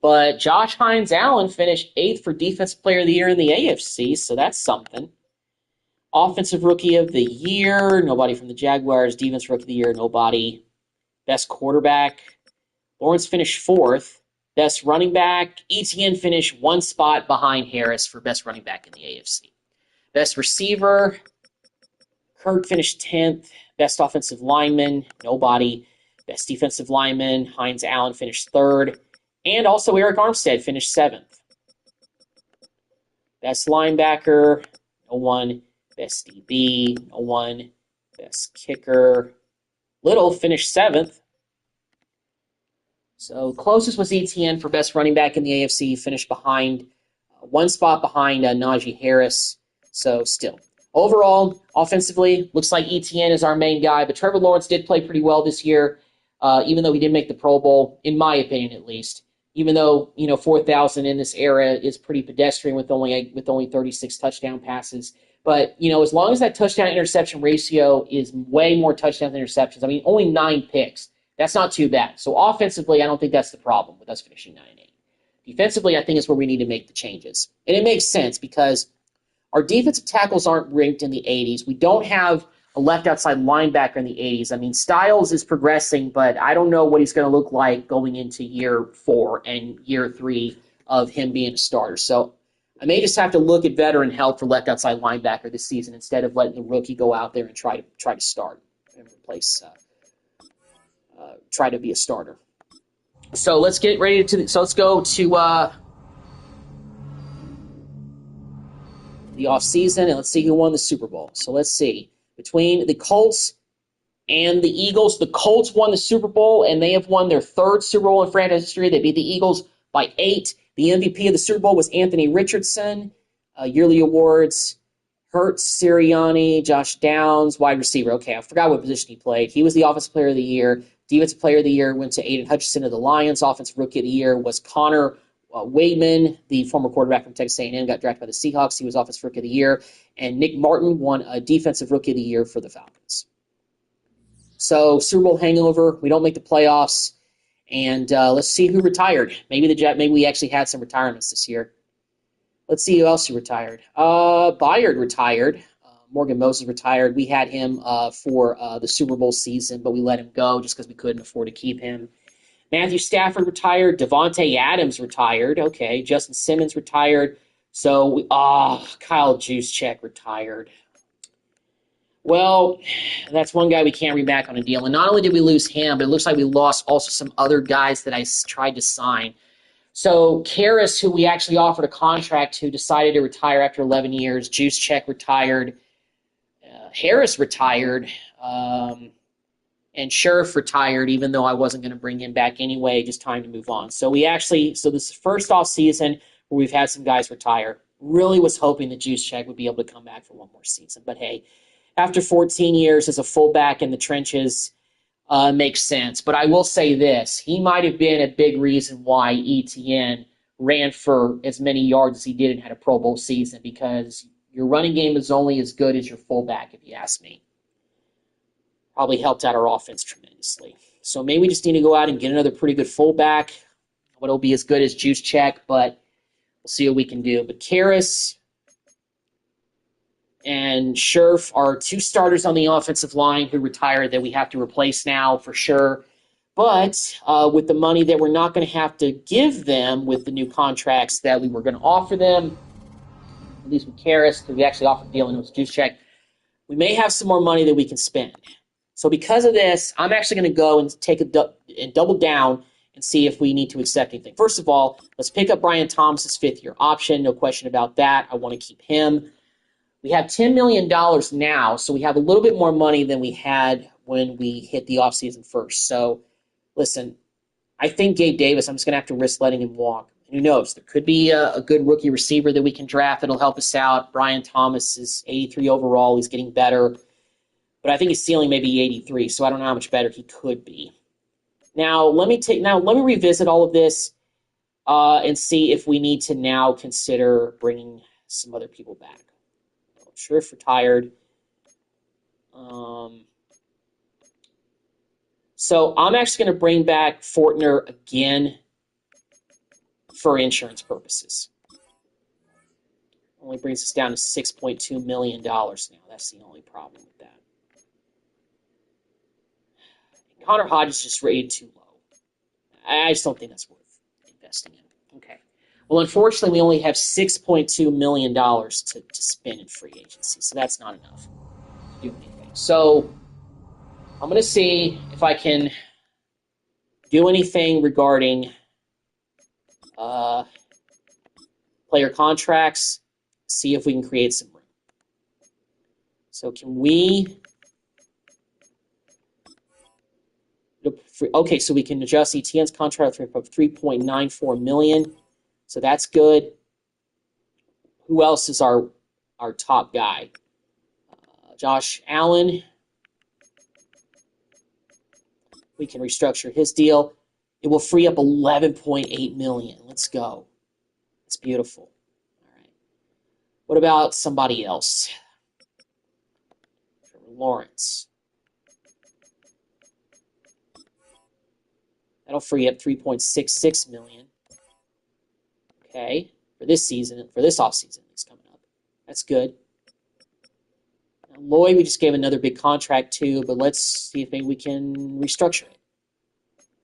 Speaker 1: But Josh Hines-Allen finished 8th for Defensive Player of the Year in the AFC, so that's something. Offensive Rookie of the Year, nobody from the Jaguars. Defensive Rookie of the Year, nobody. Best Quarterback, Lawrence finished 4th. Best running back, Etienne finished 1 spot behind Harris for best running back in the AFC. Best receiver, Kirk finished 10th. Best offensive lineman, nobody. Best defensive lineman, Hines-Allen finished 3rd. And also Eric Armstead finished 7th. Best linebacker, no one. Best DB, no one. Best kicker, Little finished 7th. So closest was Etienne for best running back in the AFC. Finished behind, 1 spot behind Najee Harris. So still. Overall, offensively, looks like Etienne is our main guy. But Trevor Lawrence did play pretty well this year, even though he didn't make the Pro Bowl, in my opinion at least. Even though, 4,000 in this era is pretty pedestrian with only 36 touchdown passes. But, as long as that touchdown-interception ratio is way more touchdowns than interceptions, only 9 picks. That's not too bad. So offensively, I don't think that's the problem with us finishing 9-8. Defensively, I think is where we need to make the changes. And it makes sense because our defensive tackles aren't ranked in the 80s. We don't have a left outside linebacker in the 80s. Styles is progressing, but I don't know what he's going to look like going into year 4 and year 3 of him being a starter. So I may just have to look at veteran help for left outside linebacker this season instead of letting the rookie go out there and try to start and replace try to be a starter. So let's get ready so let's go to the offseason and let's see who won the Super Bowl. So let's see. Between the Colts and the Eagles, the Colts won the Super Bowl and they have won their 3rd Super Bowl in franchise history. They beat the Eagles by 8. The MVP of the Super Bowl was Anthony Richardson. Yearly awards, Hurts, Sirianni, Josh Downs, wide receiver. Okay, I forgot what position he played. He was the Offensive Player of the Year. Defensive Player of the Year went to Aiden Hutchinson of the Lions. Offensive Rookie of the Year was Connor Wademan, the former quarterback from Texas A&M, got drafted by the Seahawks. He was Offensive Rookie of the Year. And Nick Martin won a Defensive Rookie of the Year for the Falcons. So Super Bowl hangover. We don't make the playoffs. And let's see who retired. Maybe we actually had some retirements this year. Let's see who else retired. Bayard retired. Morgan Moses retired. We had him for the Super Bowl season, but we let him go just because we couldn't afford to keep him. Matthew Stafford retired. Devontae Adams retired. Okay. Justin Simmons retired. So, Kyle Juszczyk retired. Well, that's one guy we can't bring back on a deal. And not only did we lose him, but it looks like we lost also some other guys that I tried to sign. So Karras, who we actually offered a contract to, decided to retire after 11 years. Juszczyk retired. Harris retired. And Sheriff retired, even though I wasn't going to bring him back anyway. Just time to move on. So this is the first off season where we've had some guys retire. Really was hoping that Juszczyk would be able to come back for one more season. But hey, after 14 years as a fullback in the trenches, makes sense. But I will say this. He might have been a big reason why ETN ran for as many yards as he did and had a Pro Bowl season, because your running game is only as good as your fullback, if you ask me. Probably helped out our offense tremendously. So maybe we just need to go out and get another pretty good fullback. What'll be as good as Juszczyk, but we'll see what we can do. But Karras and Scherf are two starters on the offensive line who retired that we have to replace now for sure. But with the money that we're not going to have to give them with the new contracts that we were going to offer them, at least with Karras, because we actually offered the deal and it was Juszczyk, we may have some more money that we can spend. So because of this, I'm actually going to go and double down and see if we need to accept anything. First of all, let's pick up Brian Thomas's fifth-year option. No question about that. I want to keep him. We have $10 million now, so we have a little bit more money than we had when we hit the offseason first. So, listen, I think Gabe Davis, I'm just going to have to risk letting him walk. Who knows? There could be a good rookie receiver that we can draft that'll help us out. Brian Thomas is 83 overall. He's getting better. But I think his ceiling may be 83, so I don't know how much better he could be. Now, let me revisit all of this and see if we need to now consider bringing some other people back. Sheriff retired. So I'm actually going to bring back Fortner again for insurance purposes. Only brings us down to $6.2 million now. That's the only problem with that. Connor Hodges is just rated too low. I just don't think that's worth investing in. Okay. Well, unfortunately, we only have $6.2 million to spend in free agency, so that's not enough to do anything. So I'm going to see if I can do anything regarding player contracts, see if we can create some room. So can we... Okay, so we can adjust ETN's contract for $3.94 million. So that's good. Who else is our top guy? Josh Allen. We can restructure his deal. It will free up $11.8 million. Let's go. That's beautiful. All right. What about somebody else? Lawrence. That'll free up $3.66 million. Okay, for this season, for this offseason that's coming up. That's good. Now, Lloyd, we just gave another big contract to, but let's see if maybe we can restructure it.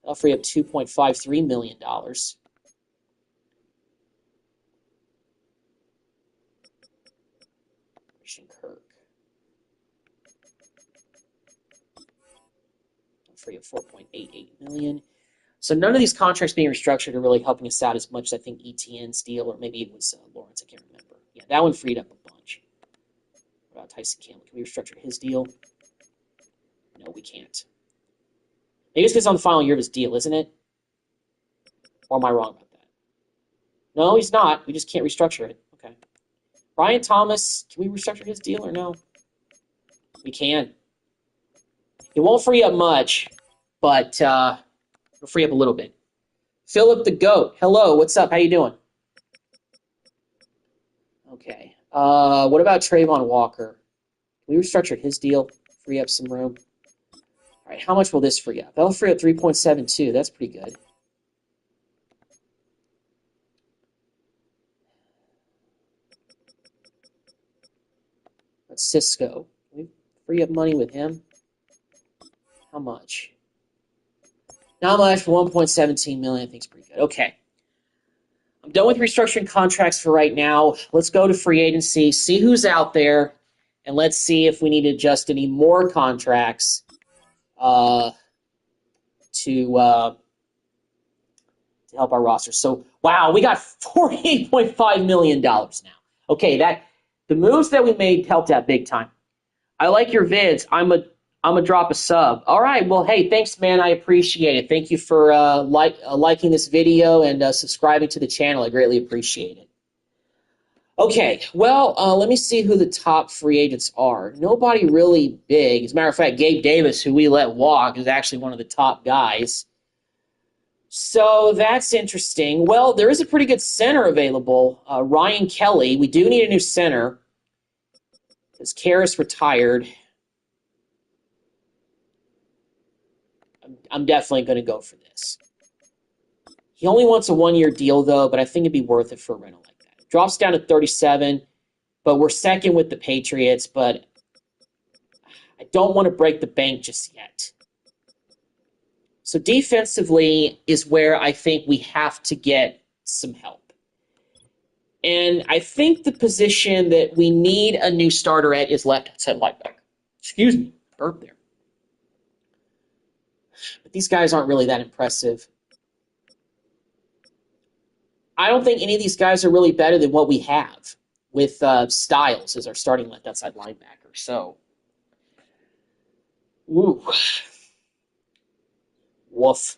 Speaker 1: That'll free up $2.53 million. Christian Kirk. That'll free up $4.88 million. So none of these contracts being restructured are really helping us out as much as I think ETN's deal, or maybe it was Lawrence, I can't remember. Yeah, that one freed up a bunch. What about Tyson Campbell? Can we restructure his deal? No, we can't. Maybe it's because it's on the final year of his deal, isn't it? Or am I wrong about that? No, he's not. We just can't restructure it. Okay. Brian Thomas, can we restructure his deal or no? We can. It won't free up much, but... it'll free up a little bit. Philip the Goat. Hello, what's up? How you doing? Okay. What about Trayvon Walker? Can we restructure his deal? Free up some room? All right, how much will this free up? That'll free up 3.72. That's pretty good. That's Cisco. We free up money with him. How much? Not much for 1.17 million. I think it's pretty good. Okay. I'm done with restructuring contracts for right now. Let's go to free agency, see who's out there, and let's see if we need to adjust any more contracts to help our roster. So, wow, we got $48.5 million now. Okay, the moves that we made helped out big time. I like your vids. I'm a drop a sub. All right, well, hey, thanks, man. I appreciate it. Thank you for liking this video and subscribing to the channel. I greatly appreciate it. Okay, well, let me see who the top free agents are. Nobody really big. As a matter of fact, Gabe Davis, who we let walk, is actually one of the top guys. So that's interesting. Well, there is a pretty good center available, Ryan Kelly. We do need a new center because Karras retired. I'm definitely going to go for this. He only wants a one-year deal, though, but I think it'd be worth it for a rental like that. It drops down to 37, but we're second with the Patriots, but I don't want to break the bank just yet. So defensively is where I think we have to get some help. And I think the position that we need a new starter at is left outside linebacker. Excuse me, burp there. But these guys aren't really that impressive. I don't think any of these guys are really better than what we have with Styles as our starting left outside linebacker. So, woo. Woof.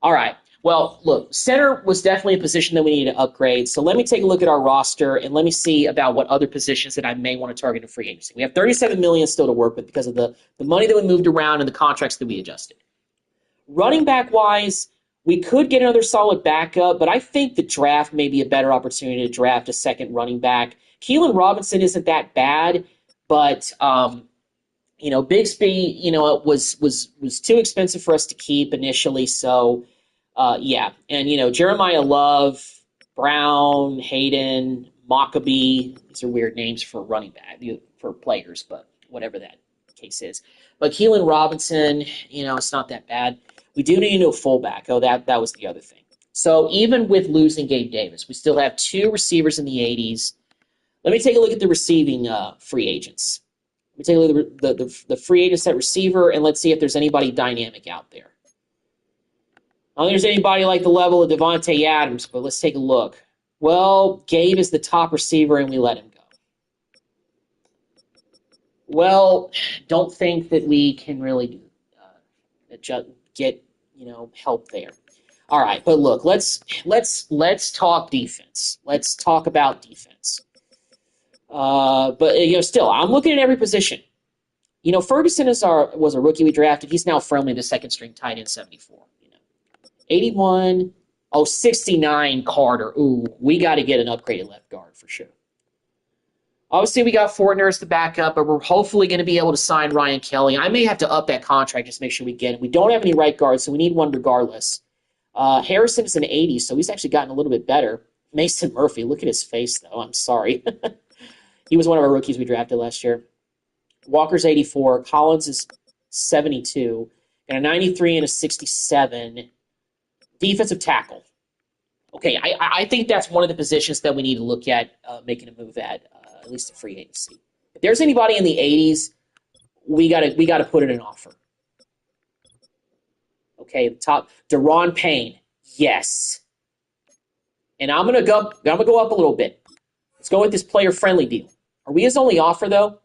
Speaker 1: All right. Well, look, center was definitely a position that we need to upgrade. So let me take a look at our roster and let me see about what other positions that I may want to target in free agency. We have $37 million still to work with because of the money that we moved around and the contracts that we adjusted. Running back-wise, we could get another solid backup, but I think the draft may be a better opportunity to draft a second running back. Keelan Robinson isn't that bad, but Bigsby, was too expensive for us to keep initially. So, yeah. And, Jeremiah Love, Brown, Hayden, Mockabee, these are weird names for running back, for players, but whatever that case is. But Keelan Robinson, it's not that bad. We do need a new fullback. Oh, that was the other thing. So even with losing Gabe Davis, we still have two receivers in the 80s. Let me take a look at the receiving free agents. Let me take a look at the free agents at receiver, and let's see if there's anybody dynamic out there. I don't think there's anybody like the level of Devontae Adams, but let's take a look. Well, Gabe is the top receiver, and we let him go. Well, don't think that we can really get help there. All right, but look, let's talk defense. Let's talk about defense. But still, I'm looking at every position. Ferguson was a rookie we drafted. He's now firmly the second string tight end, 74. 81. 69 Carter. Ooh, we got to get an upgraded left guard for sure. Obviously, we got Fortner as the backup, but we're hopefully going to be able to sign Ryan Kelly. I may have to up that contract just to make sure we get it. We don't have any right guards, so we need one regardless. Harrison is an 80, so he's actually gotten a little bit better. Mason Murphy, look at his face, though. I'm sorry. He was one of our rookies we drafted last year. Walker's 84. Collins is 72. And a 93 and a 67. Defensive tackle. Okay, I think that's one of the positions that we need to look at making a move at least a free agency. If there's anybody in the 80s, we gotta put in an offer. Okay, the top Daron Payne, yes. And I'm gonna go up a little bit. Let's go with this player-friendly deal. Are we his only offer though?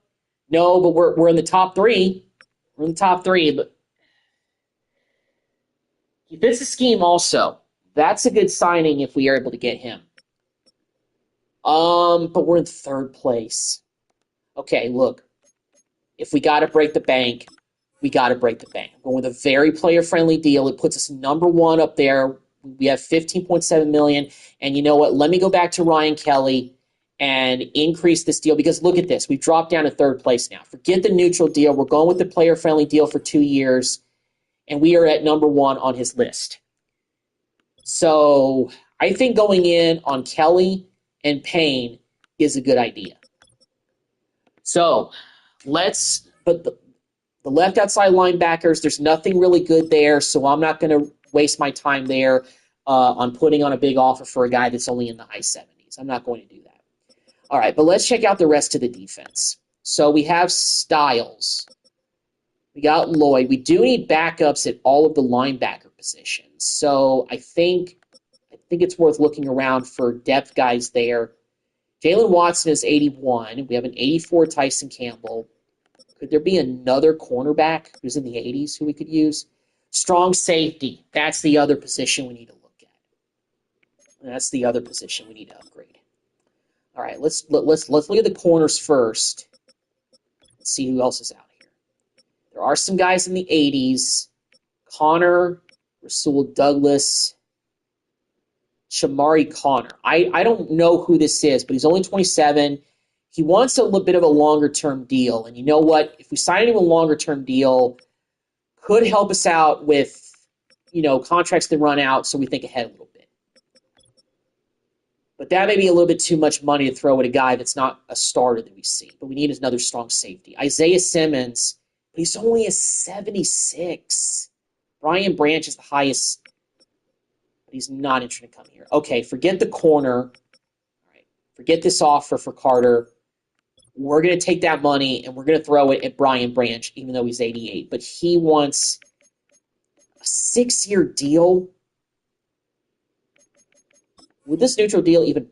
Speaker 1: No, but we're in the top three. We're in the top three, but he fits the scheme also. That's a good signing if we are able to get him. But we're in third place. Okay, look. If we got to break the bank, we got to break the bank. I'm going with a very player-friendly deal. It puts us number one up there. We have $15.7 million. And you know what? Let me go back to Ryan Kelly and increase this deal because look at this. We've dropped down to third place now. Forget the neutral deal. We're going with the player-friendly deal for 2 years. and we are at number 1 on his list. So I think going in on Kelly and Payne is a good idea. So but the left outside linebackers, there's nothing really good there, so I'm not going to waste my time there on putting on a big offer for a guy that's only in the high 70s. I'm not going to do that. All right, but let's check out the rest of the defense. So we have Styles. We got Lloyd. We do need backups at all of the linebacker positions. So I think it's worth looking around for depth guys there. Jalen Watson is 81. We have an 84 Tyson Campbell. Could there be another cornerback who's in the 80s who we could use? Strong safety. That's the other position we need to look at. That's the other position we need to upgrade. All right, let's look at the corners first. Let's see who else is out here. There are some guys in the 80s. Connor, Rasul Douglas, Shamari Connor. I don't know who this is, but he's only 27. He wants a little bit of a longer-term deal. And you know what? If we sign him a longer-term deal, could help us out with, contracts that run out so we think ahead a little bit. But that may be a little bit too much money to throw at a guy that's not a starter that we see. But we need another strong safety. Isaiah Simmons, but he's only a 76. Brian Branch is the highest, but he's not interested in coming here. Okay, forget the corner. All right, forget this offer for Carter. We're going to take that money and we're going to throw it at Brian Branch, even though he's 88. But he wants a 6-year deal. With this neutral deal, even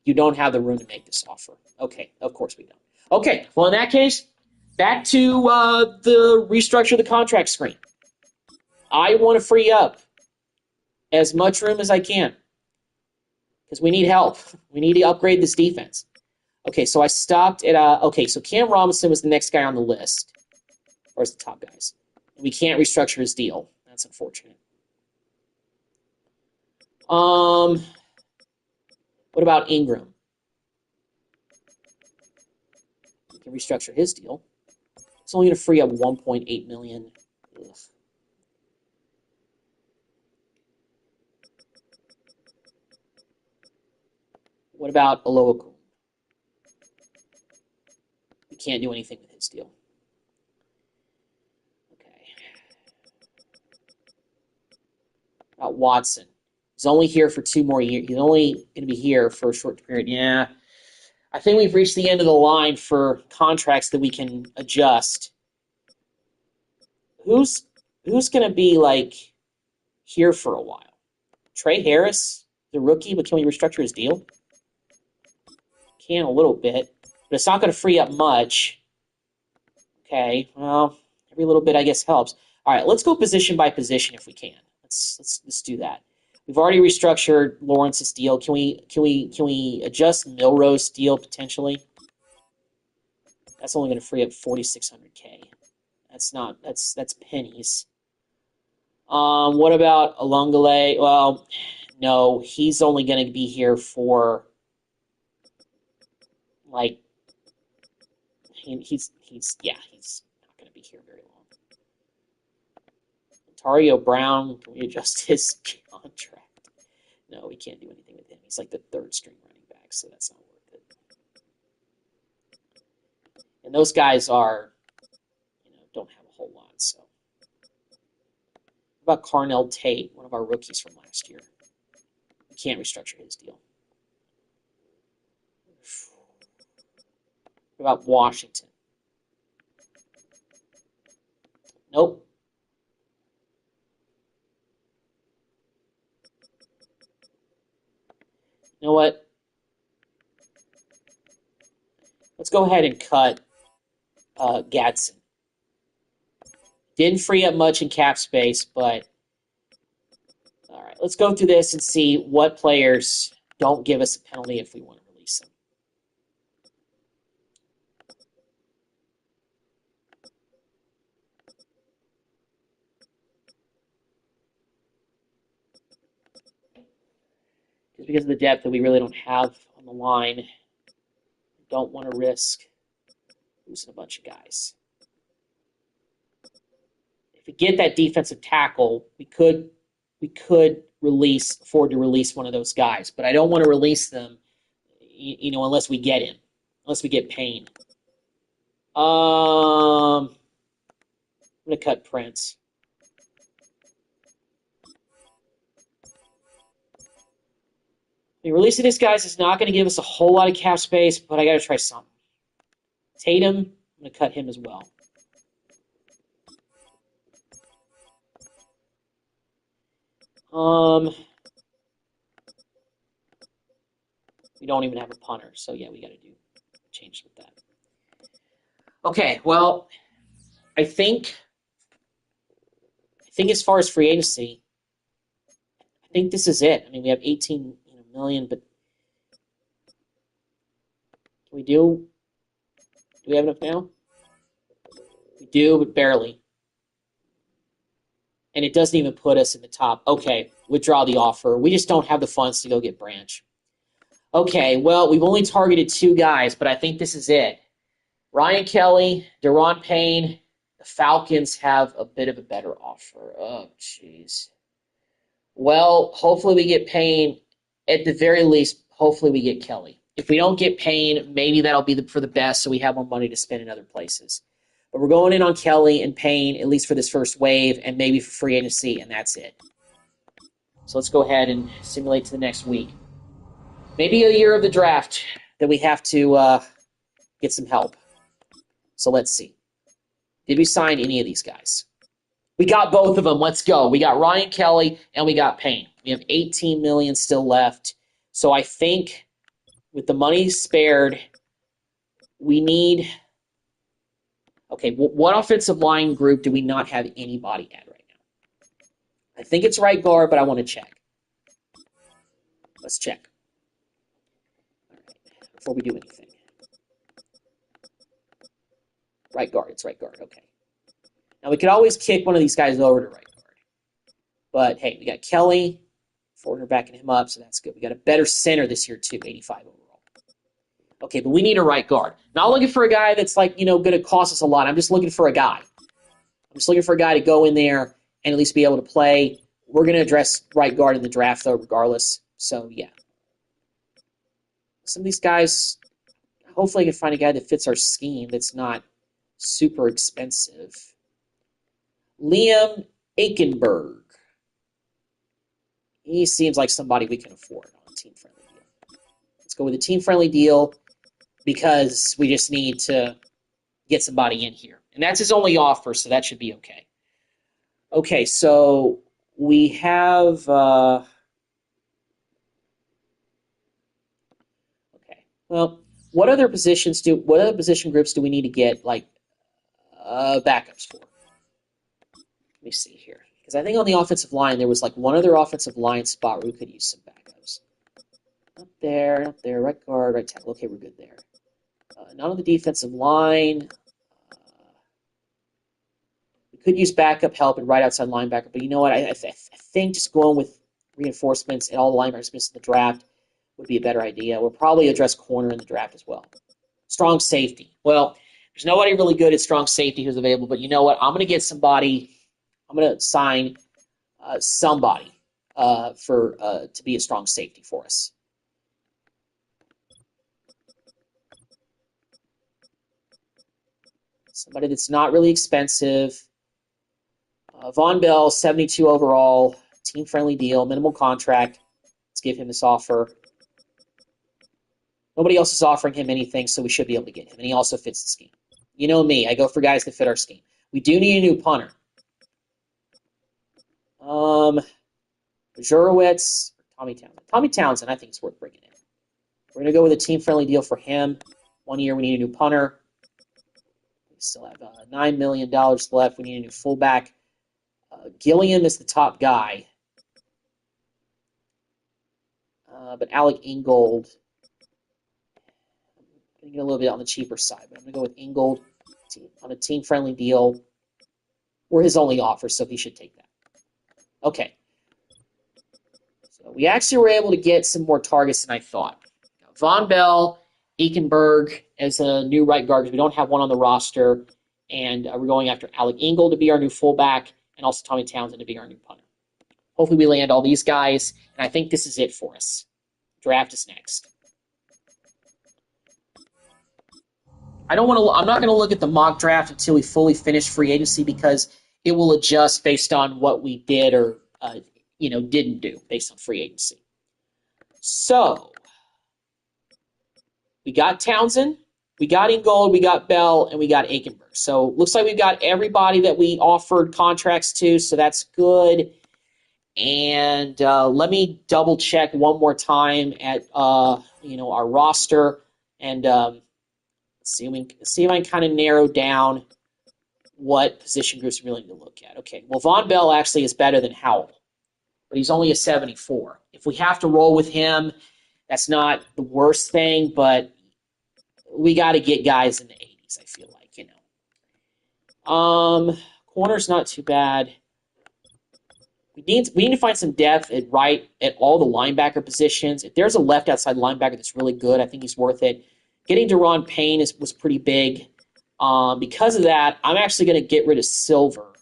Speaker 1: you don't have the room to make this offer. Okay, of course we don't. Okay, well, in that case, back to the restructure of the contract screen. I want to free up as much room as I can because we need help. We need to upgrade this defense. Okay, so I stopped at so Cam Robinson was the next guy on the list, or as the top guys. We can't restructure his deal. That's unfortunate. What about Ingram? We can restructure his deal. It's only going to free up $1.8 million. Ugh. What about Olookun? We can't do anything with his deal. Okay. About Watson. He's only here for 2 more years. He's only going to be here for a short period. Yeah. I think we've reached the end of the line for contracts that we can adjust. Who's going to be, here for a while? Trey Harris, the rookie, but can we restructure his deal? Can a little bit, but it's not going to free up much. Okay, well, every little bit, I guess, helps. All right, let's go position by position if we can. Let's do that. We've already restructured Lawrence's deal. Can we adjust Milrose's deal potentially? That's only going to free up $4,600K. That's pennies. What about Alungale? Well, no, he's only going to be here for he's not going to be here very long. Ontario Brown, can we adjust his contract? No, we can't do anything with him. He's like the 3rd string running back, so that's not worth it. And those guys are, don't have a whole lot. So, what about Carnell Tate, one of our rookies from last year? We can't restructure his deal. What about Washington? Nope. You know what? Let's go ahead and cut Gadsden. Didn't free up much in cap space, but all right. Let's go through this and see what players don't give us a penalty if we want to release them. Just because of the depth that we really don't have on the line, don't want to risk losing a bunch of guys. if we get that defensive tackle, we could afford to release one of those guys. But I don't want to release them, unless we get him, unless we get Payne. I'm going to cut Prince. Releasing this guys is not going to give us a whole lot of cap space, but I got to try something. Tatum, I'm going to cut him as well. We don't even have a punter, so yeah, we got to do changes with that. Okay, well, I think as far as free agency, I think this is it. I mean, we have 18 million, but do we have enough now? We do, but barely. And it doesn't even put us in the top. Okay, withdraw the offer. We just don't have the funds to go get Branch. Okay, well, we've only targeted 2 guys, but I think this is it. Ryan Kelly, Deron Payne. The Falcons have a bit of a better offer. Oh, jeez. Well, hopefully we get Payne. At the very least, hopefully we get Kelly. If we don't get Payne, maybe that'll be for the best so we have more money to spend in other places. But we're going in on Kelly and Payne, at least for this first wave, and maybe for free agency, and that's it. So let's go ahead and simulate to the next week. Maybe a year of the draft that we have to get some help. So let's see. Did we sign any of these guys? We got both of them. Let's go. We got Ryan Kelly and we got Payne. We have 18 million still left. So I think with the money spared, we need... Okay, what offensive line group do we not have anybody at right now? I think it's right guard, but I want to check. Let's check. All right, before we do anything. Right guard, it's right guard, okay. Now, we could always kick one of these guys over to right guard. But, hey, we got Kelly. Fortner backing him up, so that's good. We got a better center this year, too, 85 overall. Okay, but we need a right guard. Not looking for a guy that's, going to cost us a lot. I'm just looking for a guy. I'm just looking for a guy to go in there and at least be able to play. We're going to address right guard in the draft, though, regardless. So, yeah. Some of these guys, hopefully I can find a guy that fits our scheme that's not super expensive. Liam Aikenberg. He seems like somebody we can afford on a team-friendly deal. Let's go with a team-friendly deal because we just need to get somebody in here. And that's his only offer, so that should be okay. Okay, so we have... okay, well, what other position groups do we need to get, backups for? Let me see here. Because I think on the offensive line, there was one other offensive line spot where we could use some backups. Up there, right guard, right tackle. Okay, we're good there. Not on the defensive line. We could use backup help and right outside linebacker, but you know what? I think just going with reinforcements and all the linebackers missed in the draft would be a better idea. We'll probably address corner in the draft as well. Strong safety. Well, there's nobody really good at strong safety who's available, but you know what? I'm going to get somebody. I'm going to sign somebody to be a strong safety for us. Somebody that's not really expensive. Von Bell, 72 overall, team-friendly deal, minimal contract. Let's give him this offer. Nobody else is offering him anything, so we should be able to get him. And he also fits the scheme. You know me. I go for guys that fit our scheme. We do need a new punter. Jurowitz, Tommy Townsend. Tommy Townsend, I think it's worth bringing in. We're going to go with a team-friendly deal for him. 1 year, we need a new punter. We still have $9 million left. We need a new fullback. Gilliam is the top guy. But Alec Ingold, I'm going to get a little bit on the cheaper side, but I'm going to go with Ingold on a team-friendly deal. We're his only offer, so he should take that. Okay. So we actually were able to get some more targets than I thought. Von Bell, Ekenberg as a new right guard because we don't have one on the roster. And we're going after Alec Ingle to be our new fullback, and also Tommy Townsend to be our new punter. Hopefully we land all these guys, and I think this is it for us. Draft is next. I'm not going to look at the mock draft until we fully finish free agency because it will adjust based on what we did or didn't do based on free agency. So we got Townsend, we got Ingold, we got Bell, and we got Aikenberg. So looks like we've got everybody that we offered contracts to, so that's good. And let me double check one more time at our roster and see if I can kind of narrow down what position groups we're willing to look at. Okay, well, Von Bell actually is better than Howell, but he's only a 74. If we have to roll with him, that's not the worst thing, but we got to get guys in the 80s, I feel like, Corner's not too bad. We need to find some depth at all the linebacker positions. If there's a left outside linebacker that's really good, I think he's worth it. Getting Deron Payne was pretty big. Because of that, I'm actually going to get rid of Silver.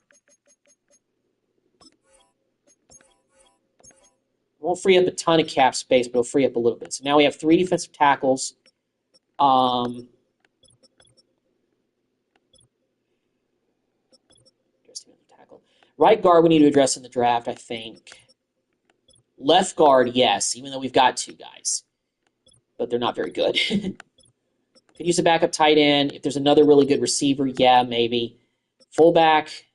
Speaker 1: Won't free up a ton of cap space, but it'll free up a little bit. So now we have 3 defensive tackles. Right guard we need to address in the draft, I think. Left guard, yes, even though we've got 2 guys. But they're not very good. Could use a backup tight end. If there's another really good receiver, yeah, maybe. Fullback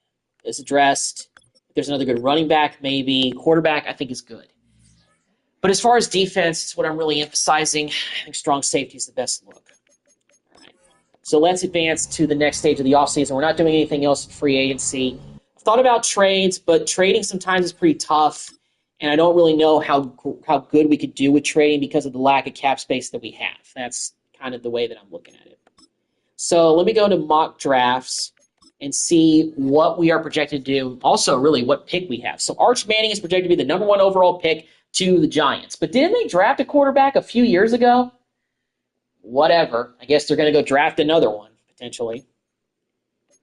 Speaker 1: is addressed. If there's another good running back, maybe. Quarterback, I think, is good. But as far as defense, it's what I'm really emphasizing. I think strong safety is the best look. All right. So let's advance to the next stage of the offseason. We're not doing anything else in free agency. I've thought about trades, but trading sometimes is pretty tough, and I don't really know how good we could do with trading because of the lack of cap space that we have. That's kind of the way that I'm looking at it. So let me go to mock drafts and see what we are projected to do. Also, really, what pick we have. So Arch Manning is projected to be the number 1 overall pick to the Giants. But didn't they draft a quarterback a few years ago? Whatever. I guess they're going to go draft another one, potentially.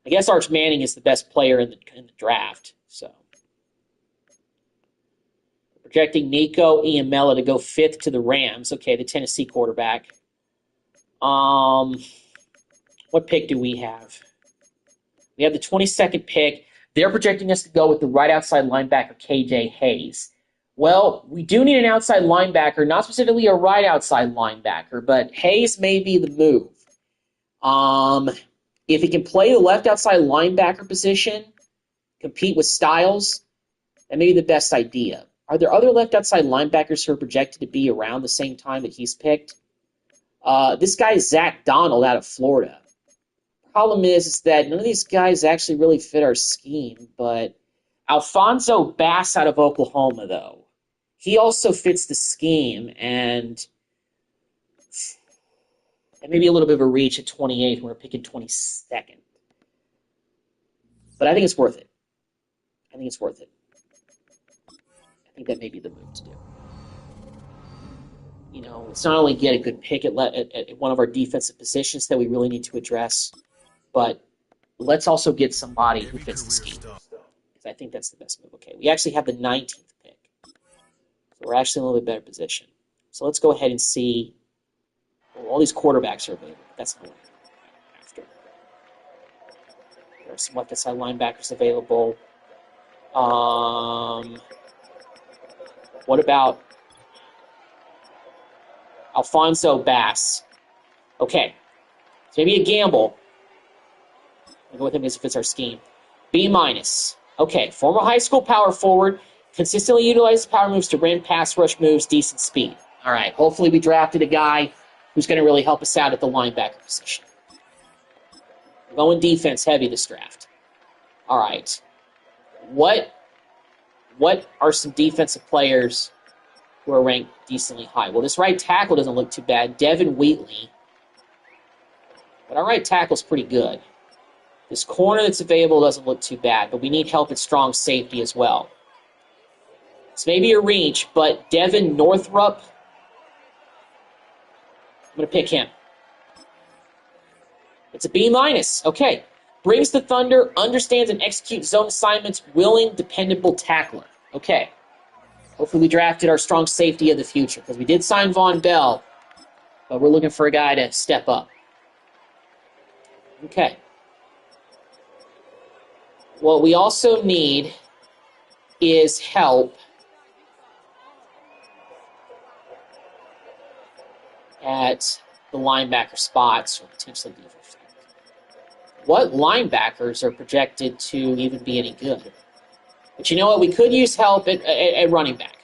Speaker 1: I guess Arch Manning is the best player in the draft. So projecting Nico Iamella to go 5th to the Rams. Okay, the Tennessee quarterback. What pick do we have? We have the 22nd pick. They're projecting us to go with the right outside linebacker, KJ Hayes. Well, we do need an outside linebacker, not specifically a right outside linebacker, but Hayes may be the move. If he can play the left outside linebacker position, compete with Styles, that may be the best idea. Are there other left outside linebackers who are projected to be around the same time that he's picked? This guy is Zach Donald out of Florida. Problem is that none of these guys actually really fit our scheme, but Alfonso Bass out of Oklahoma, though. He also fits the scheme, and maybe a little bit of a reach at 28th when we're picking 22nd. But I think it's worth it. I think that may be the move to do. It's not only get a good pick at one of our defensive positions that we really need to address, but let's also get somebody who fits the scheme. Because I think that's the best move. Okay, we actually have the 19th pick. So we're actually in a little bit better position. So let's go ahead and see. Well, all these quarterbacks are available. That's not what I'm after. There are some left side linebackers available. What about Alfonso Bass? Okay. So maybe a gamble. I'll go with him because it fits our scheme. B-. Okay. Former high school power forward. Consistently utilizes power moves to run pass rush moves, decent speed. All right. Hopefully we drafted a guy who's going to really help us out at the linebacker position. We're going defense heavy this draft. All right. What are some defensive players who are ranked decently high? Well, this right tackle doesn't look too bad. Devin Wheatley. But our right tackle's pretty good. This corner that's available doesn't look too bad, but we need help at strong safety as well. It's maybe a reach, but Devin Northrup, I'm going to pick him. It's a B-. Okay. Brings the thunder, understands and executes zone assignments, willing, dependable tackler. Okay. Hopefully we drafted our strong safety of the future, because we did sign Von Bell, but we're looking for a guy to step up. Okay. What we also need is help at the linebacker spots, or potentially defense. What linebackers are projected to even be any good? But you know what? We could use help at running back.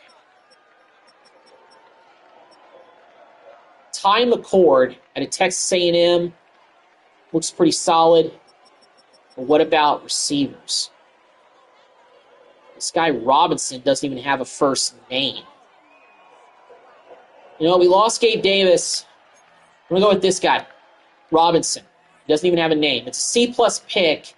Speaker 1: Ty McCord at a Texas A&M looks pretty solid. But what about receivers? This guy Robinson doesn't even have a first name. You know, we lost Gabe Davis. I'm going to go with this guy, Robinson. He doesn't even have a name. It's a C-plus pick.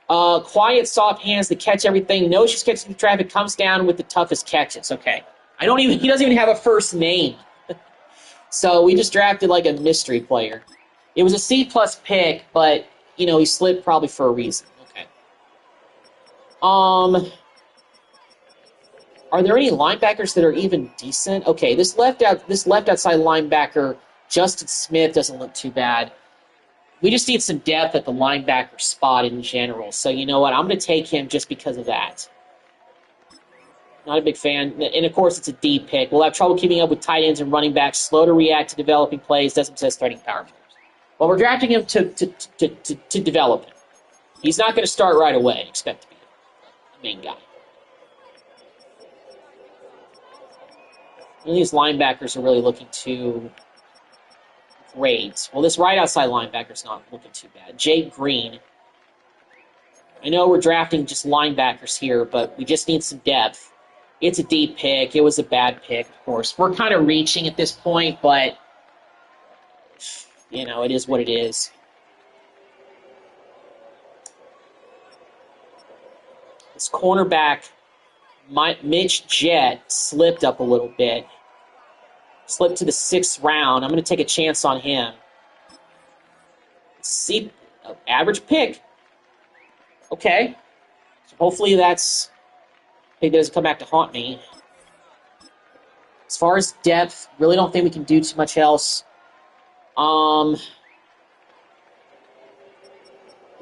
Speaker 1: Quiet, soft hands that catch everything. Knows she's catching traffic. Comes down with the toughest catches. Okay. He doesn't even have a first name. So we just drafted like a mystery player. It was a C-plus pick, but, you know, he slipped probably for a reason. Okay. Are there any linebackers that are even decent? Okay, this left outside linebacker, Justin Smith, doesn't look too bad. We just need some depth at the linebacker spot in general. So you know what? I'm going to take him just because of that. Not a big fan. And, of course, it's a D pick. We'll have trouble keeping up with tight ends and running backs. Slow to react to developing plays. Doesn't possess threatening power. Well, we're drafting him to develop him. He's not going to start right away and expect to be the main guy. None of these linebackers are really looking too great. Well, this right outside linebacker's not looking too bad. Jake Green. I know we're drafting just linebackers here, but we just need some depth. It's a deep pick. It was a bad pick, of course. We're kind of reaching at this point, but, you know, it is what it is. This cornerback, Mitch Jett, slipped up a little bit. Slipped to the 6th round. I'm going to take a chance on him. See, average pick. Okay. So hopefully that's... It doesn't come back to haunt me. As far as depth, really don't think we can do too much else. There's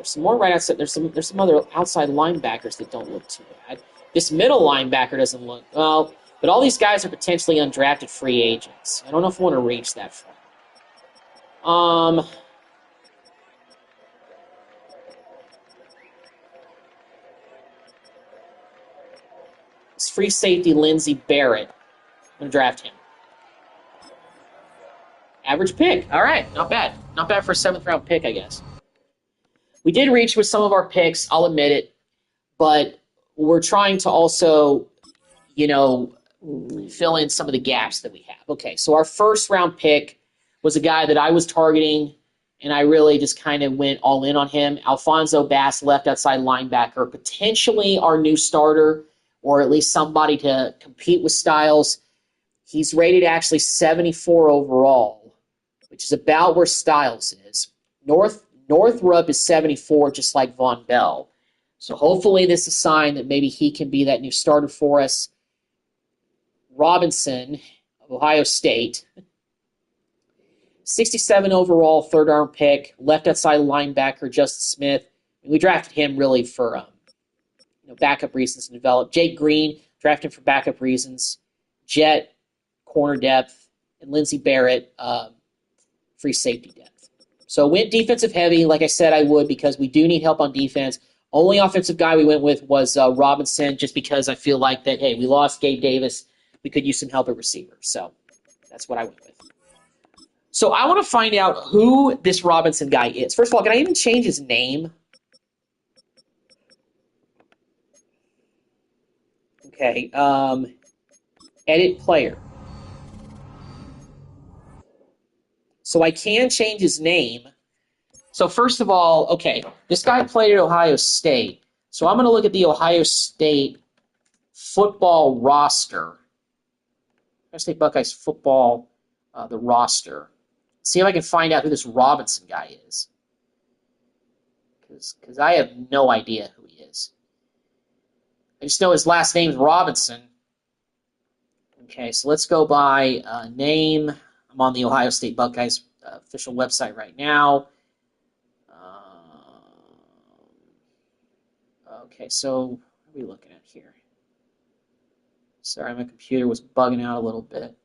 Speaker 1: some more right outside. There's some other outside linebackers that don't look too bad. This middle linebacker doesn't look well, but all these guys are potentially undrafted free agents. I don't know if I want to reach that far. This free safety, Lindsey Barrett. I'm going to draft him. Average pick. All right, not bad. Not bad for a 7th round pick, I guess. We did reach with some of our picks, I'll admit it, but we're trying to also, you know, fill in some of the gaps that we have. Okay, so our 1st round pick was a guy that I was targeting, and I really just kind of went all in on him. Alfonso Bass, left outside linebacker, potentially our new starter, or at least somebody to compete with Styles. He's rated actually 74 overall, which is about where Styles is. Northrup is 74, just like Von Bell. So hopefully this is a sign that maybe he can be that new starter for us. Robinson of Ohio State, 67 overall, 3rd round pick, left outside linebacker, Justin Smith. And we drafted him really for backup reasons to develop. Jake Green, drafted for backup reasons. Jet, corner depth. And Lindsey Barrett, free safety depth. So went defensive heavy, like I said I would, because we do need help on defense. Only offensive guy we went with was Robinson, just because I feel like that, hey, we lost Gabe Davis. We could use some help at receiver. So that's what I went with. So I want to find out who this Robinson guy is. First of all, can I even change his name? Okay, edit player. So I can change his name. So first of all, okay, this guy played at Ohio State. So I'm going to look at the Ohio State football roster. Ohio State Buckeyes football, the roster. See if I can find out who this Robinson guy is. Because I have no idea who he is. I just know his last name's Robinson. Okay, so let's go by name. I'm on the Ohio State Buckeyes official website right now. Okay, so what are we looking at here? Sorry, my computer was bugging out a little bit.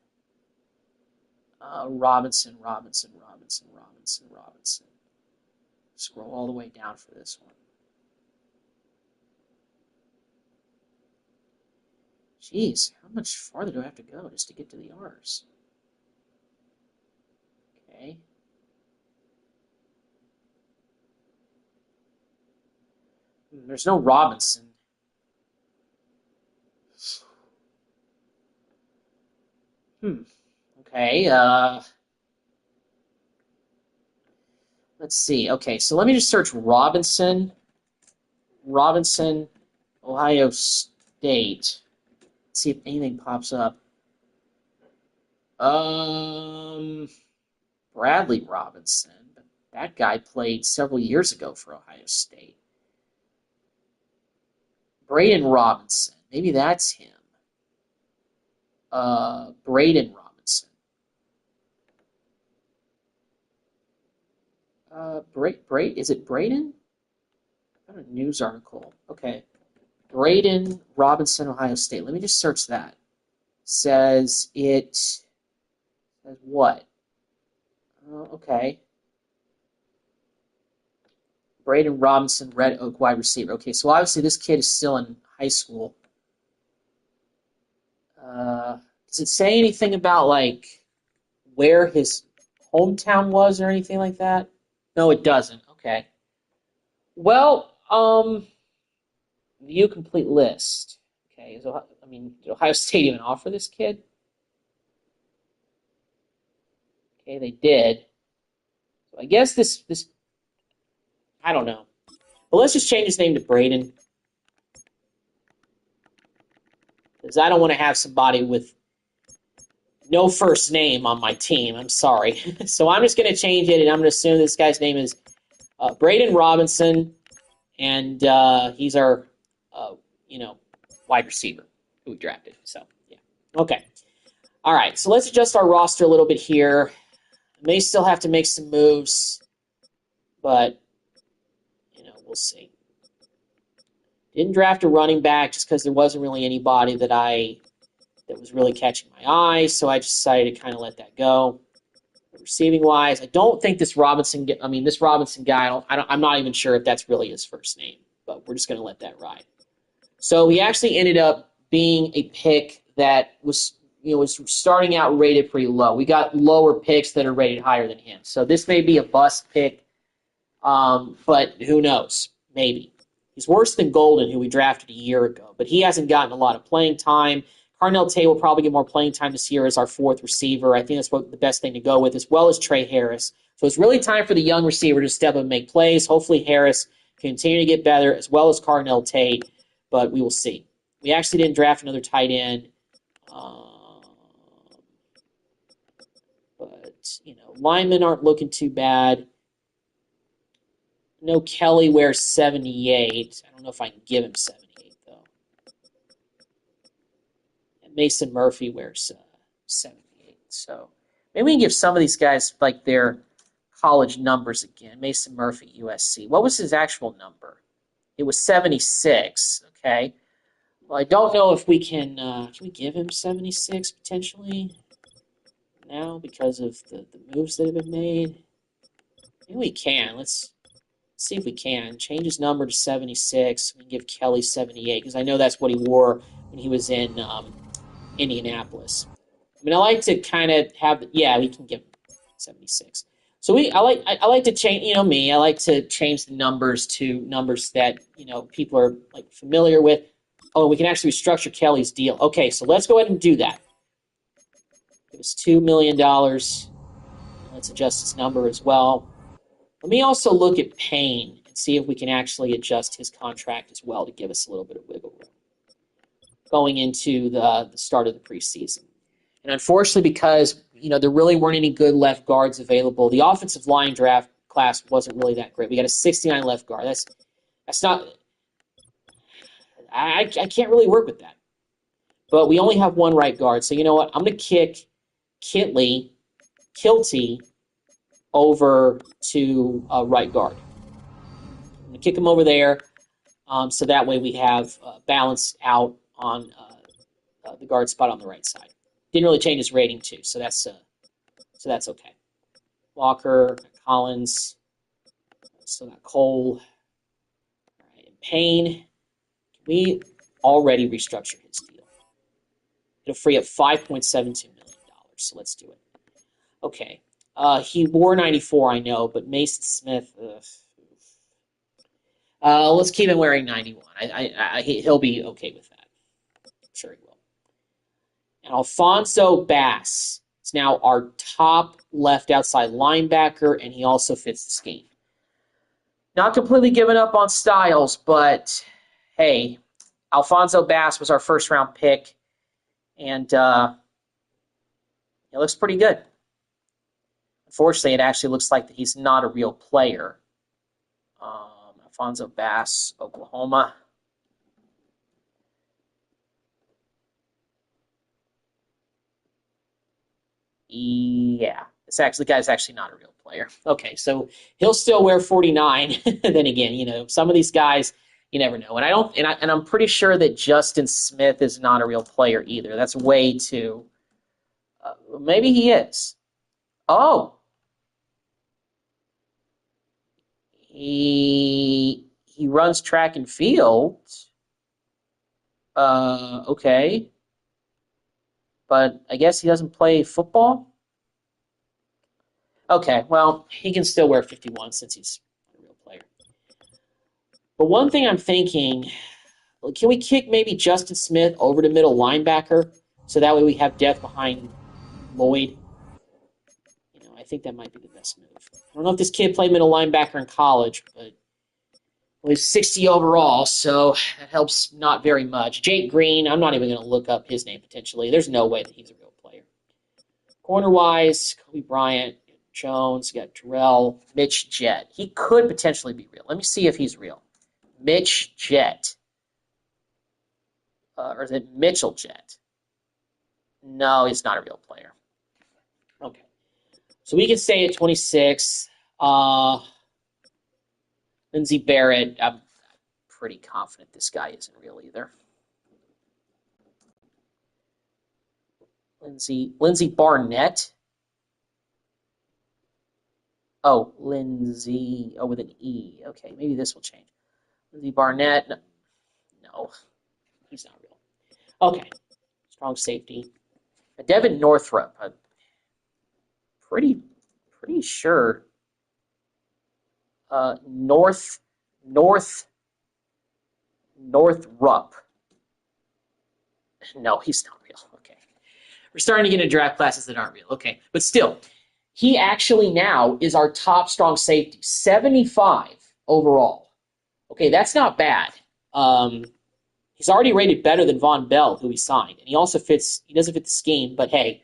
Speaker 1: Robinson. Scroll all the way down for this one. Jeez, how much farther do I have to go just to get to the R's? Okay. There's no Robinson. Okay, let's see. Okay, so let me just search Robinson, Ohio State. Let's see if anything pops up. Bradley Robinson, but that guy played several years ago for Ohio State. Braden Robinson, maybe that's him. Braden Robinson. Is it Braden? I got a news article. Okay. Braden Robinson, Ohio State. Let me just search that. Says what? Okay. Braden Robinson, Red Oak wide receiver. Okay, so obviously this kid is still in high school. Does it say anything about like where his hometown was or anything like that? No, it doesn't. Okay. Well, view complete list. Okay, did Ohio State even offer this kid? Okay, they did. So I guess this I don't know. But let's just change his name to Braden. Because I don't want to have somebody with no first name on my team. I'm sorry. So I'm just going to change it, and I'm going to assume this guy's name is Braden Robinson, and he's our, wide receiver who we drafted. So, yeah. Okay. All right, so let's adjust our roster a little bit here. May still have to make some moves, but, we'll see. Didn't draft a running back just because there wasn't really anybody that was really catching my eye, so I just decided to kind of let that go. Receiving-wise, I don't think this Robinson guy, I'm not even sure if that's really his first name, but we're just going to let that ride. So he actually ended up being a pick that was starting out rated pretty low. We got lower picks that are rated higher than him. So this may be a bust pick, but who knows? Maybe. He's worse than Golden, who we drafted a year ago, but he hasn't gotten a lot of playing time. Carnell Tate will probably get more playing time this year as our fourth receiver. I think that's the best thing to go with, as well as Trey Harris. So it's really time for the young receiver to step up and make plays. Hopefully Harris can continue to get better, as well as Carnell Tate, but we will see. We actually didn't draft another tight end. But, linemen aren't looking too bad. No, Kelly wears 78. I don't know if I can give him 78, though. And Mason Murphy wears 78. So maybe we can give some of these guys, like, their college numbers again. Mason Murphy, USC. What was his actual number? It was 76, okay? Well, I don't know if we can we give him 76 potentially now because of the moves that have been made? Maybe we can. Let's see if we can. Change his number to 76. We can give Kelly 78 because I know that's what he wore when he was in Indianapolis. I mean, I like to kind of have, we can give him 76. So I like to change, me, I like to change the numbers to numbers that, people are like familiar with. Oh, we can actually restructure Kelly's deal. Okay, so let's go ahead and do that. It was $2 million. Let's adjust his number as well. Let me also look at Payne and see if we can actually adjust his contract as well to give us a little bit of wiggle room going into the start of the preseason. And unfortunately, because there really weren't any good left guards available, the offensive line draft class wasn't really that great. We got a 69 left guard. That's not. I can't really work with that. But we only have one right guard, so you know what? I'm going to kick Kilty over to right guard. I'm going to kick him over there, so that way we have balance out on the guard spot on the right side. Didn't really change his rating too, so that's okay. Walker, Collins, so got Cole, all right, and Payne. We already restructured his deal. It'll free up $5.72 million, so let's do it. Okay. He wore 94, I know, but Mason Smith, let's keep him wearing 91. He'll be okay with that. I'm sure he will. And Alfonso Bass is now our top left outside linebacker, and he also fits the scheme. Not completely giving up on Styles, but hey, Alfonso Bass was our first-round pick, and it looks pretty good. Unfortunately, it actually looks like that he's not a real player. Alfonso Bass, Oklahoma. Yeah, the guy's actually not a real player. Okay, so he'll still wear 49. Then again, some of these guys, you never know. And I'm pretty sure that Justin Smith is not a real player either. That's way too. Maybe he is. Oh, he runs track and field. Okay. But I guess he doesn't play football? Okay, well, he can still wear 51 since he's a real player. But one thing I'm thinking, can we kick maybe Justin Smith over to middle linebacker so that way we have depth behind Lloyd? I think that might be the best move. I don't know if this kid played middle linebacker in college, but he's 60 overall, so that helps not very much. Jake Green, I'm not even going to look up his name potentially. There's no way that he's a real player. Corner-wise, Kobe Bryant, Jones, you got Terrell, Mitch Jett. He could potentially be real. Let me see if he's real. Mitch Jett. Or is it Mitchell Jett? No, he's not a real player. Okay. So we can stay at 26. Lindsey Barrett, I'm pretty confident this guy isn't real either. Lindsey Barnett. Oh, Lindsey. Oh, with an E. Okay, maybe this will change. Lindsey Barnett. No, he's not real. Okay, strong safety. Devin Northrup. I'm pretty sure. Northrup. No, he's not real. Okay. We're starting to get into draft classes that aren't real. Okay. But still, he actually now is our top strong safety. 75 overall. Okay, that's not bad. He's already rated better than Von Bell, who he signed. And he doesn't fit the scheme, but hey,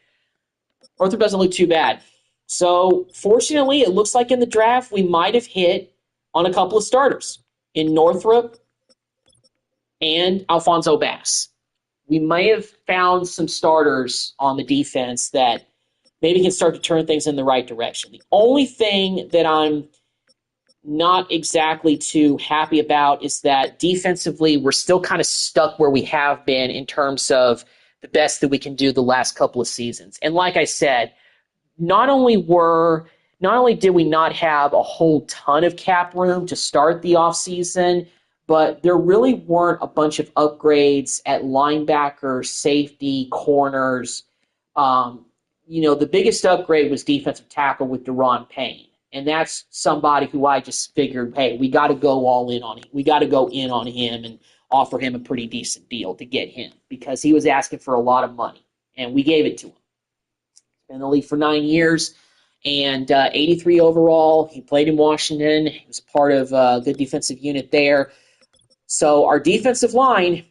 Speaker 1: Northrup doesn't look too bad. So, fortunately, it looks like in the draft we might have hit on a couple of starters in Northrup and Alfonso Bass. We may have found some starters on the defense that maybe can start to turn things in the right direction. The only thing that I'm not exactly too happy about is that defensively we're still kind of stuck where we have been in terms of the best that we can do the last couple of seasons. And like I said, not only did we not have a whole ton of cap room to start the offseason, but there really weren't a bunch of upgrades at linebacker, safety, corners. The biggest upgrade was defensive tackle with Deron Payne. And that's somebody who I just figured, hey, we got to go all in on him. We got to go in on him and offer him a pretty decent deal to get him because he was asking for a lot of money, and we gave it to him. Been in the league for 9 years, and 83 overall. He played in Washington. He was part of a good defensive unit there. So our defensive line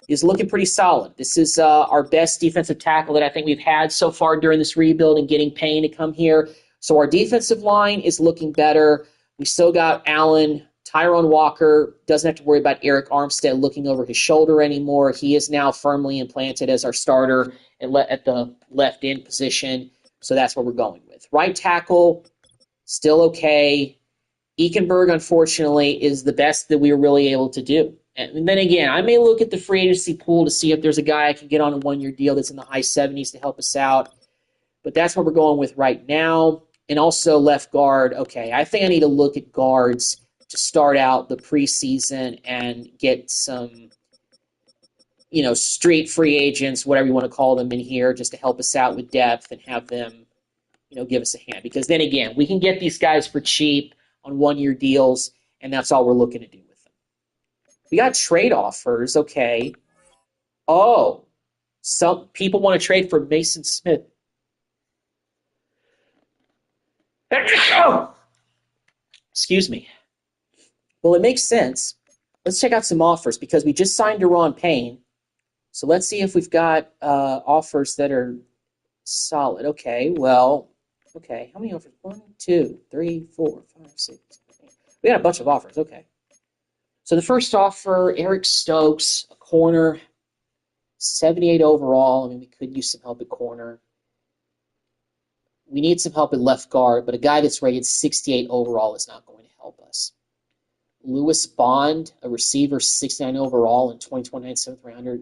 Speaker 1: is looking pretty solid. This is our best defensive tackle that I think we've had so far during this rebuild and getting Payne to come here. So our defensive line is looking better. We still got Allen. Tyrone Walker doesn't have to worry about Eric Armstead looking over his shoulder anymore. He is now firmly implanted as our starter at the left end position. So that's what we're going with. Right tackle, still okay. Ekenberg, unfortunately, is the best that we were really able to do. And then again, I may look at the free agency pool to see if there's a guy I can get on a one-year deal that's in the high 70s to help us out. But that's what we're going with right now. And also left guard. Okay, I think I need to look at guards to start out the preseason and get some, street free agents, whatever you want to call them, in here just to help us out with depth and have them, give us a hand. Because then again, we can get these guys for cheap on one-year deals, and that's all we're looking to do with them. We got trade offers. Okay. Oh, some people want to trade for Mason Smith. Excuse me. Well, it makes sense. Let's check out some offers because we just signed Deron Payne. So let's see if we've got offers that are solid. Okay, well, how many offers? 1, 2, 3, 4, 5, 6, 7, 8. We got a bunch of offers. Okay. So the first offer, Eric Stokes, a corner, 78 overall. I mean, we could use some help at corner. We need some help at left guard, but a guy that's rated 68 overall is not going to help us. Lewis Bond, a receiver, 69 overall in 2029, 7th rounder.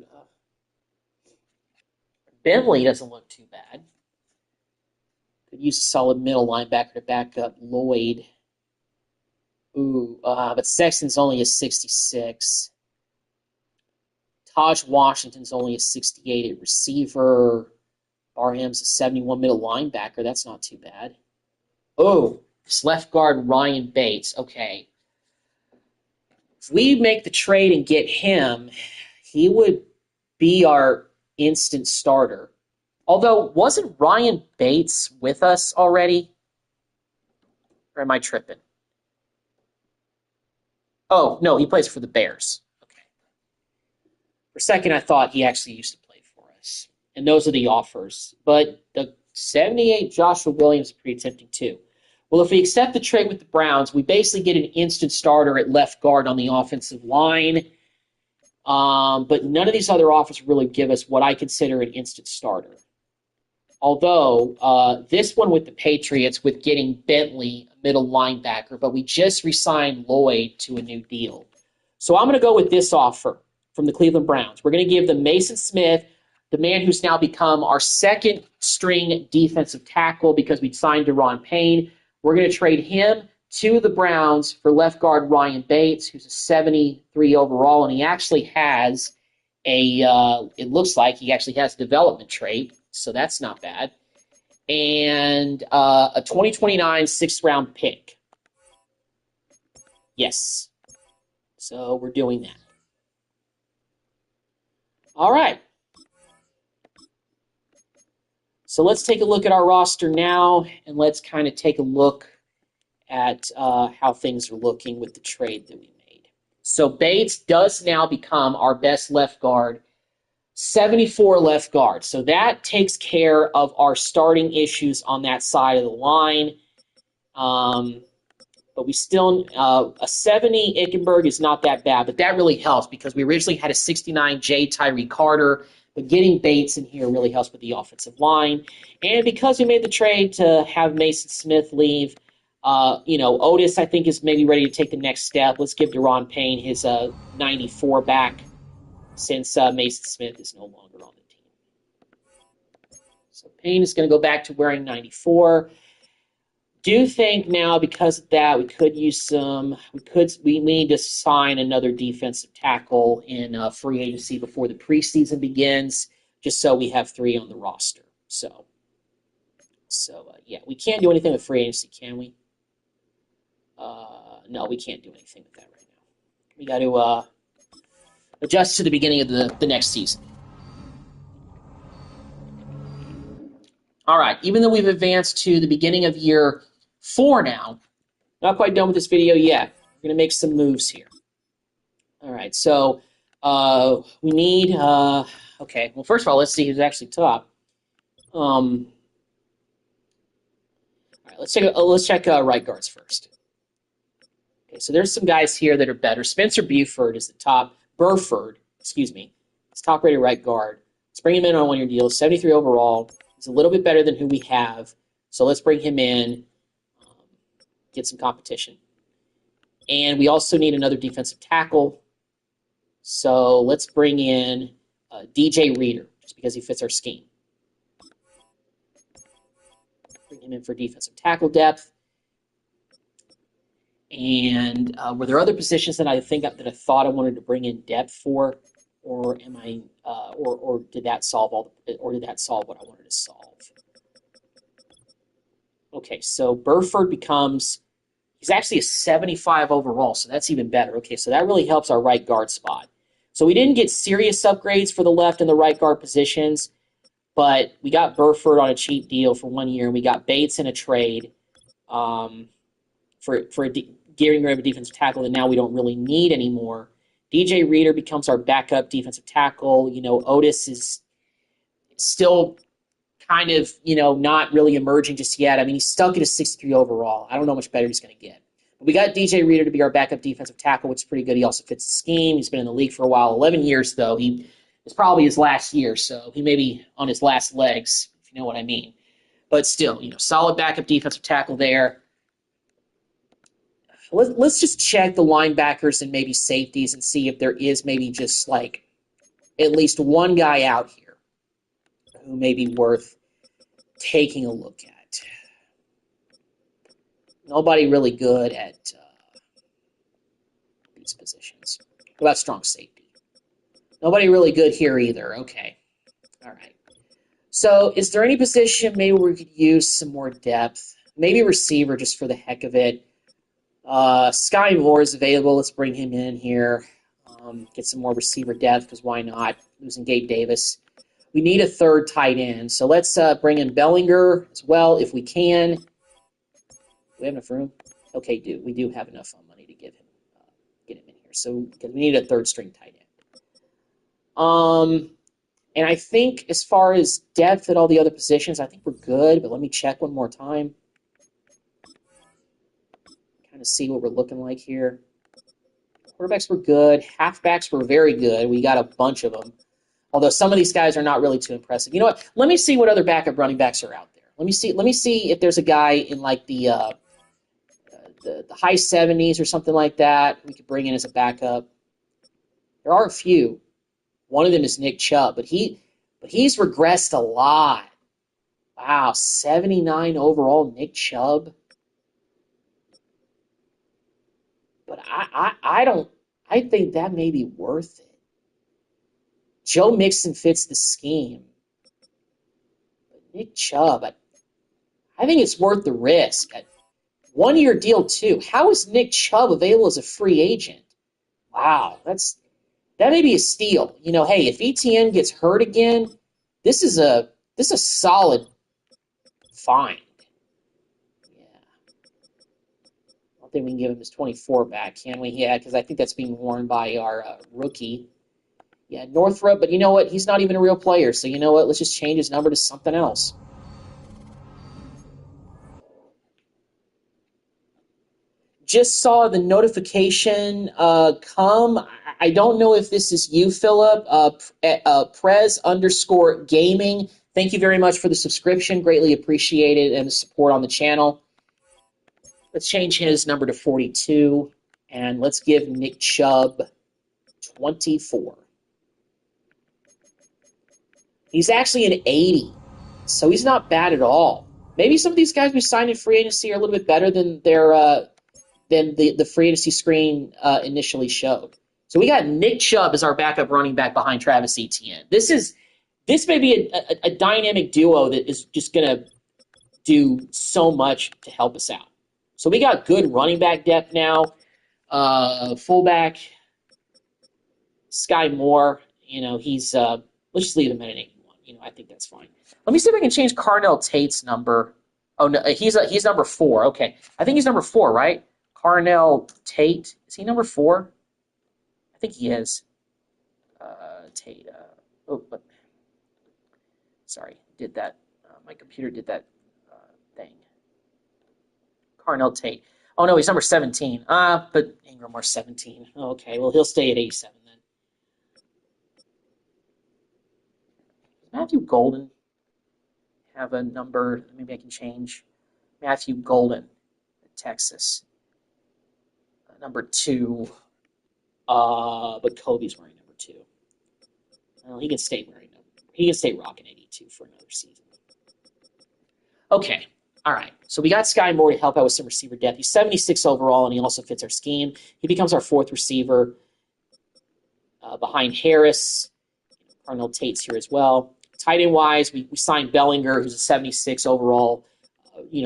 Speaker 1: Bentley doesn't look too bad. Could use a solid middle linebacker to back up Lloyd. But Sexton's only a 66. Taj Washington's only a 68 at receiver. Barham's a 71 middle linebacker. That's not too bad. This left guard Ryan Bates. Okay. If we make the trade and get him, he would be our instant starter. Although, wasn't Ryan Bates with us already? Or am I tripping? Oh, no, he plays for the Bears. Okay. For a second, I thought he actually used to play for us. And those are the offers. But the 78 Joshua Williams is pretty tempting too. Well, if we accept the trade with the Browns, we basically get an instant starter at left guard on the offensive line. But none of these other offers really give us what I consider an instant starter. Although this one with the Patriots, with getting Bentley, a middle linebacker, but we just re-signed Lloyd to a new deal. So I'm going to go with this offer from the Cleveland Browns. We're going to give them Mason Smith, the man who's now become our second string defensive tackle because we signed Deron Payne. We're going to trade him to the Browns for left guard Ryan Bates, who's a 73 overall, and he actually has it looks like he actually has a development trait, so that's not bad. And a 2029 sixth-round pick. Yes. So we're doing that. All right. So let's take a look at our roster now, and let's kind of take a look at how things are looking with the trade that we made. So Bates does now become our best left guard, 74 left guard. So that takes care of our starting issues on that side of the line. But we still, a 70 Ickenberg is not that bad, but that really helps because we originally had a 69 J. Tyree Carter, but getting Bates in here really helps with the offensive line. And because we made the trade to have Mason Smith leave, Otis, I think, is maybe ready to take the next step. Let's give Deron Payne his 94 back since Mason Smith is no longer on the team. So Payne is going to go back to wearing 94. Do think now because of that we could use we need to sign another defensive tackle in free agency before the preseason begins, just so we have 3 on the roster. So we can't do anything with free agency, can we? No, we can't do anything with that right now. We got to adjust to the beginning of the next season. All right, even though we've advanced to the beginning of year 4 now, not quite done with this video yet. We're going to make some moves here. All right, so we need, okay, well, first of all, let's see who's actually top. All right, right, let's check right guards first. Okay, so there's some guys here that are better. Spencer Buford is the top. Burford, excuse me, is top-rated right guard. Let's bring him in on a one-year deal. 73 overall. He's a little bit better than who we have. So let's bring him in, get some competition. And we also need another defensive tackle. So let's bring in DJ Reader, just because he fits our scheme. Bring him in for defensive tackle depth. And were there other positions that I thought I wanted to bring in depth for, or am I, or did that solve what I wanted to solve? Okay, so Burford he's actually a 75 overall, so that's even better. Okay, so that really helps our right guard spot. So we didn't get serious upgrades for the left and the right guard positions, but we got Burford on a cheap deal for 1 year, and we got Bates in a trade. For getting rid of a defensive tackle that now we don't really need anymore. DJ Reader becomes our backup defensive tackle. Otis is still kind of, not really emerging just yet. I mean, he's stuck at a 63 overall. I don't know how much better he's going to get. But we got DJ Reader to be our backup defensive tackle, which is pretty good. He also fits the scheme. He's been in the league for a while. 11 years, though. It's probably his last year, so he may be on his last legs, if you know what I mean. But still, solid backup defensive tackle there. Let's just check the linebackers and maybe safeties and see if there is maybe just like at least one guy out here who may be worth taking a look at. Nobody really good at these positions. What about strong safety? Nobody really good here either. Okay. All right. So is there any position maybe we could use some more depth? Maybe receiver just for the heck of it. Sky Moore is available. Let's bring him in here. Get some more receiver depth, because why not? Losing Gabe Davis. We need a third tight end. So let's bring in Bellinger as well if we can. Do we have enough room? Okay, we do have enough money to get him in here. So because we need a third string tight end. And I think as far as depth at all the other positions, I think we're good. But let me check one more time. Kind of see what we're looking like here. Quarterbacks were good. Halfbacks were very good. We got a bunch of them. Although some of these guys are not really too impressive. You know what? Let me see what other backup running backs are out there. Let me see if there's a guy in like the high 70s or something like that we could bring in as a backup. There are a few. One of them is Nick Chubb, but he's regressed a lot. Wow, 79 overall Nick Chubb. But I think that may be worth it. Joe Mixon fits the scheme. But Nick Chubb, I think it's worth the risk. 1 year deal too. How is Nick Chubb available as a free agent? Wow, that may be a steal. Hey, if ETN gets hurt again, this is a solid find. I think we can give him his 24 back, can we? Yeah, because I think that's being worn by our rookie. Yeah, Northrop, but you know what? He's not even a real player, so you know what? Let's just change his number to something else. Just saw the notification come. I don't know if this is you, Philip. Prez_gaming. Thank you very much for the subscription. Greatly appreciated, and the support on the channel. Let's change his number to 42, and let's give Nick Chubb 24. He's actually an 80, so he's not bad at all. Maybe some of these guys we signed in free agency are a little bit better than than the free agency screen initially showed. So we got Nick Chubb as our backup running back behind Travis Etienne. This may be a dynamic duo that is just going to do so much to help us out. So we got good running back depth now. Fullback, Sky Moore, he's let's just leave him at an 81. I think that's fine. Let me see if I can change Carnell Tate's number. Oh no, he's number 4. Okay, I think he's number 4, right? Carnell Tate, is he number 4? I think he is. Tate. Sorry, did that. My computer did that thing. Carnell Tate. Oh, no, he's number 17. But Ingram wears 17. Okay, well, he'll stay at 87 then. Matthew Golden have a number? Maybe I can change. Matthew Golden, Texas. Number 2. But Kobe's wearing number 2. Well, he can stay wearing number. He can stay rocking 82 for another season. Okay. All right. So we got Sky Moore to help out with some receiver depth. He's 76 overall, and he also fits our scheme. He becomes our 4th receiver behind Harris. Carnell Tate's here as well. Tight end wise, we signed Bellinger, who's a 76 overall.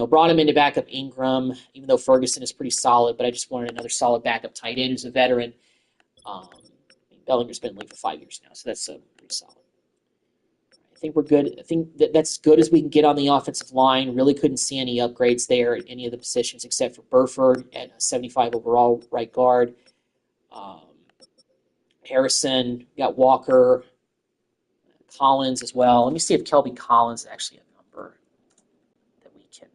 Speaker 1: Brought him in to back up Ingram, even though Ferguson is pretty solid, but I just wanted another solid backup tight end who's a veteran. Bellinger's been in the league for 5 years now, so that's pretty solid. I think we're good. I think that's as good as we can get on the offensive line. Really couldn't see any upgrades there at any of the positions except for Burford at 75 overall right guard. Harrison, got Walker, Collins as well. Let me see if Kelby Collins is actually a number that we can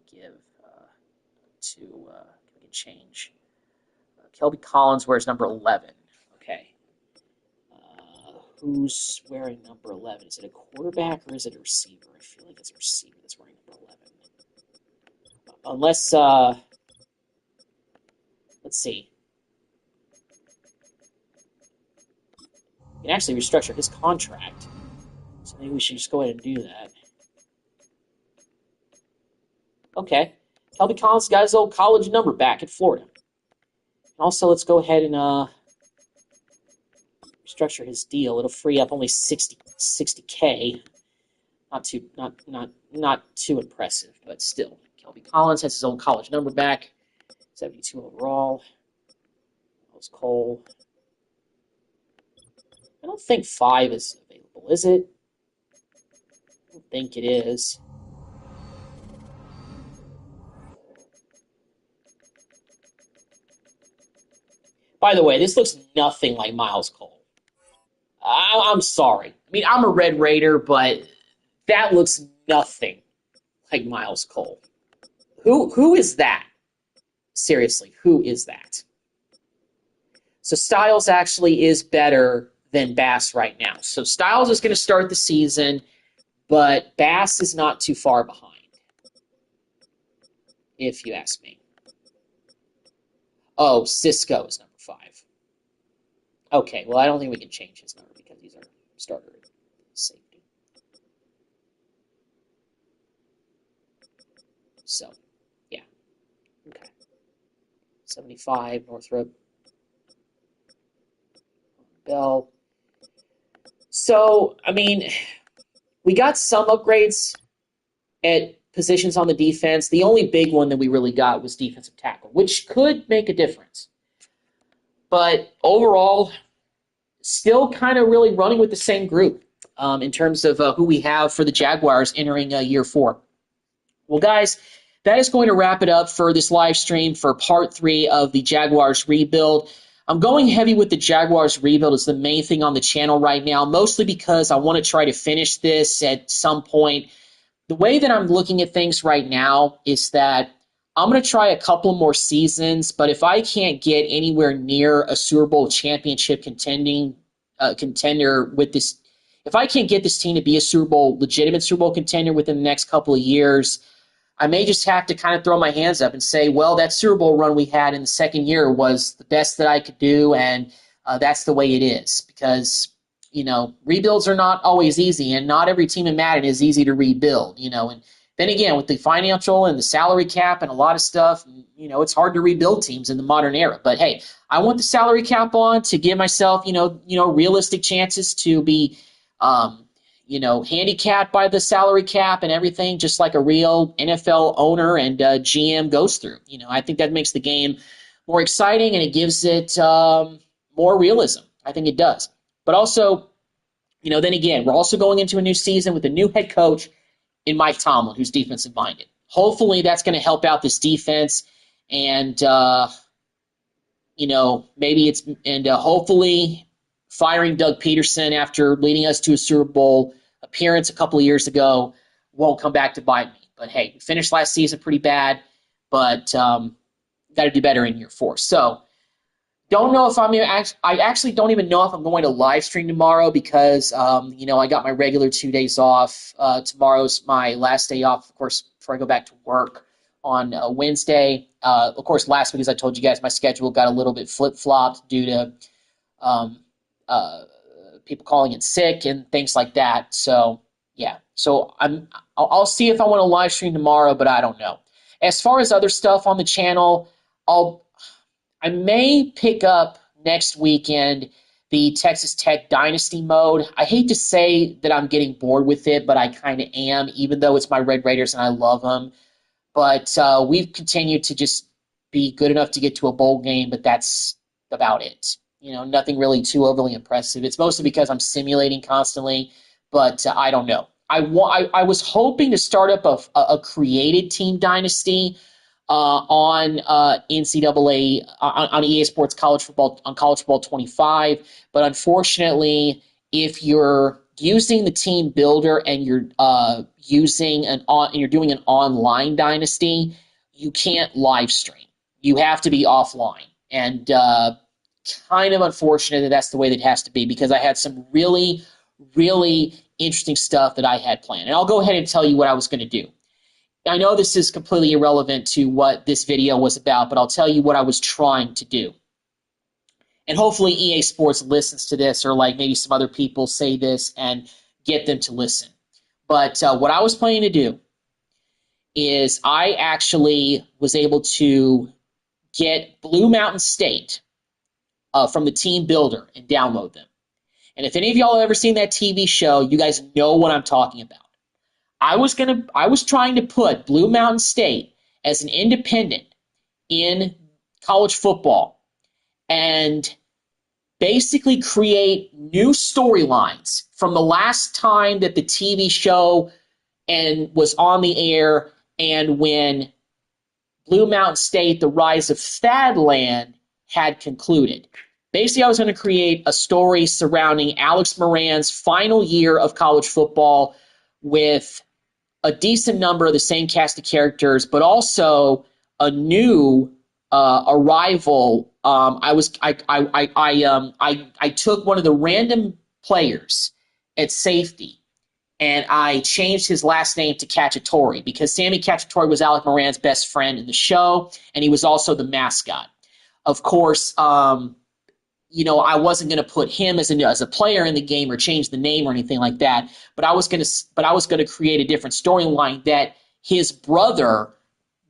Speaker 1: give we can change. Kelby Collins wears number 11. Okay. Who's wearing number 11? Is it a quarterback or is it a receiver? I feel like it's a receiver that's wearing number 11. Unless, let's see. We can actually restructure his contract. So maybe we should just go ahead and do that. Okay. Kelby Collins got his old college number back in Florida. Also, let's go ahead and restructure his deal. It'll free up only $60K. Not too impressive, but still. Kelby Collins has his old college number back. 72 overall. That was Cole. I don't think 5 is available, is it? I don't think it is. By the way, this looks nothing like Miles Cole. I'm sorry. I mean, I'm a Red Raider, but that looks nothing like Miles Cole. Who is that? Seriously, who is that? So Styles actually is better than Bass right now. So Styles is going to start the season, but Bass is not too far behind, if you ask me. Oh, Cisco is number 5. Okay, well, I don't think we can change his number because he's our starter at safety. So, yeah. Okay. 75, Northrop. Bell. So, I mean, we got some upgrades at positions on the defense. The only big one that we really got was defensive tackle, which could make a difference. But overall, still kind of really running with the same group in terms of who we have for the Jaguars entering year 4. Well, guys, that is going to wrap it up for this live stream for part 3 of the Jaguars rebuild. I'm going heavy with the Jaguars rebuild as the main thing on the channel right now, mostly because I want to try to finish this at some point. The way that I'm looking at things right now is that I'm going to try a couple more seasons, but if I can't get anywhere near a Super Bowl championship contender with this, if I can't get this team to be a legitimate Super Bowl contender within the next couple of years, I may just have to kind of throw my hands up and say, well, that Super Bowl run we had in the second year was the best that I could do, and that's the way it is. Because, rebuilds are not always easy, and not every team in Madden is easy to rebuild, And then again, with the financial and the salary cap and a lot of stuff, it's hard to rebuild teams in the modern era. But, hey, I want the salary cap on to give myself, realistic chances to be handicapped by the salary cap and everything, just like a real NFL owner and GM goes through. I think that makes the game more exciting and it gives it more realism. I think it does. But also, then again, we're also going into a new season with a new head coach in Mike Tomlin, who's defensive minded. Hopefully that's going to help out this defense and, hopefully firing Doug Peterson after leading us to a Super Bowl appearance a couple of years ago won't come back to bite me. But, hey, we finished last season pretty bad, but got to do better in year 4. So don't know if I actually don't even know if I'm going to live stream tomorrow because, I got my regular 2 days off. Tomorrow's my last day off, of course, before I go back to work on Wednesday. Of course, last week, as I told you guys, my schedule got a little bit flip-flopped due to people calling in sick and things like that. So, yeah. So I'll see if I want to live stream tomorrow, but I don't know. As far as other stuff on the channel, I may pick up next weekend the Texas Tech Dynasty mode. I hate to say that I'm getting bored with it, but I kind of am, even though it's my Red Raiders and I love them. But we've continued to just be good enough to get to a bowl game, but that's about it. Nothing really too overly impressive. It's mostly because I'm simulating constantly, but I don't know. I was hoping to start up a created team dynasty on NCAA on EA Sports College Football 25, but unfortunately, if you're using the team builder and you're you're doing an online dynasty, you can't live stream. You have to be offline, and kind of unfortunate that that's the way that it has to be because I had some really, really interesting stuff that I had planned, and I'll go ahead and tell you what I was going to do. I know this is completely irrelevant to what this video was about, but I'll tell you what I was trying to do. And hopefully EA Sports listens to this, or like maybe some other people say this and get them to listen. But what I was planning to do is I actually was able to get Blue Mountain State from the team builder and download them. And if any of y'all have ever seen that TV show, you guys know what I'm talking about. I was trying to put Blue Mountain State as an independent in college football and basically create new storylines from the last time that the TV show was on the air and when Blue Mountain State, the Rise of Thadland, had concluded. Basically, I was going to create a story surrounding Alex Moran's final year of college football with a decent number of the same cast of characters, but also a new arrival. I took one of the random players at safety, and I changed his last name to Cacciatore because Sammy Cacciatore was Alex Moran's best friend in the show, and he was also the mascot. Of course, I wasn't going to put him as a player in the game or change the name or anything like that. But I was going to create a different storyline that his brother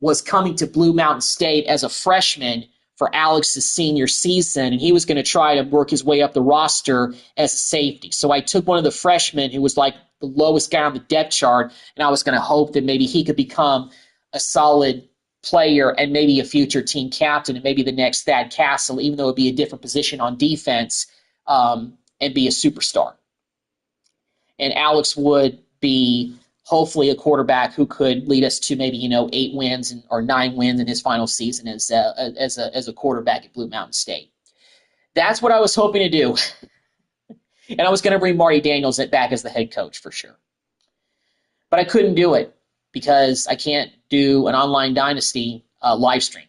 Speaker 1: was coming to Blue Mountain State as a freshman for Alex's senior season, and he was going to try to work his way up the roster as a safety. So I took one of the freshmen who was like the lowest guy on the depth chart, and I was going to hope that maybe he could become a solid player and maybe a future team captain and maybe the next Thad Castle, even though it would be a different position on defense, and be a superstar. And Alex would be hopefully a quarterback who could lead us to maybe 8 wins or 9 wins in his final season as a quarterback at Blue Mountain State. That's what I was hoping to do. And I was going to bring Marty Daniels back as the head coach for sure. But I couldn't do it because I can't do an online dynasty live stream.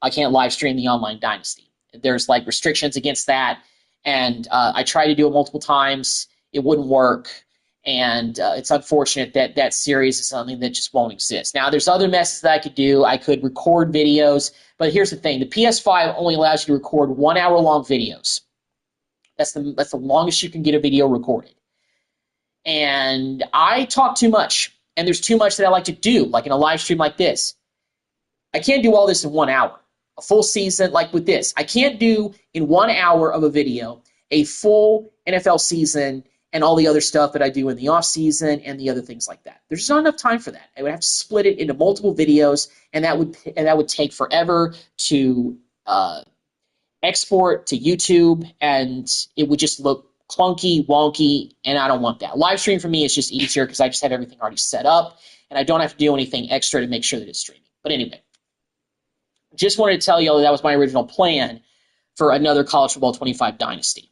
Speaker 1: I can't live stream the online dynasty. There's like restrictions against that, and I tried to do it multiple times. It wouldn't work, and it's unfortunate that that series is something that just won't exist. Now, there's other methods that I could do. I could record videos, but here's the thing: the PS5 only allows you to record 1 hour long videos. That's the longest you can get a video recorded. And I talk too much, and there's too much that I like to do, like in a live stream like this. I can't do all this in 1 hour. A full season like with this. I can't do in 1 hour of a video a full NFL season and all the other stuff that I do in the offseason and the other things like that. There's just not enough time for that. I would have to split it into multiple videos, and that would take forever to export to YouTube, and it would just look clunky, wonky, and I don't want that. Live stream for me is just easier because I just have everything already set up, and I don't have to do anything extra to make sure that it's streaming. But anyway, just wanted to tell you that was my original plan for another College Football 25 dynasty.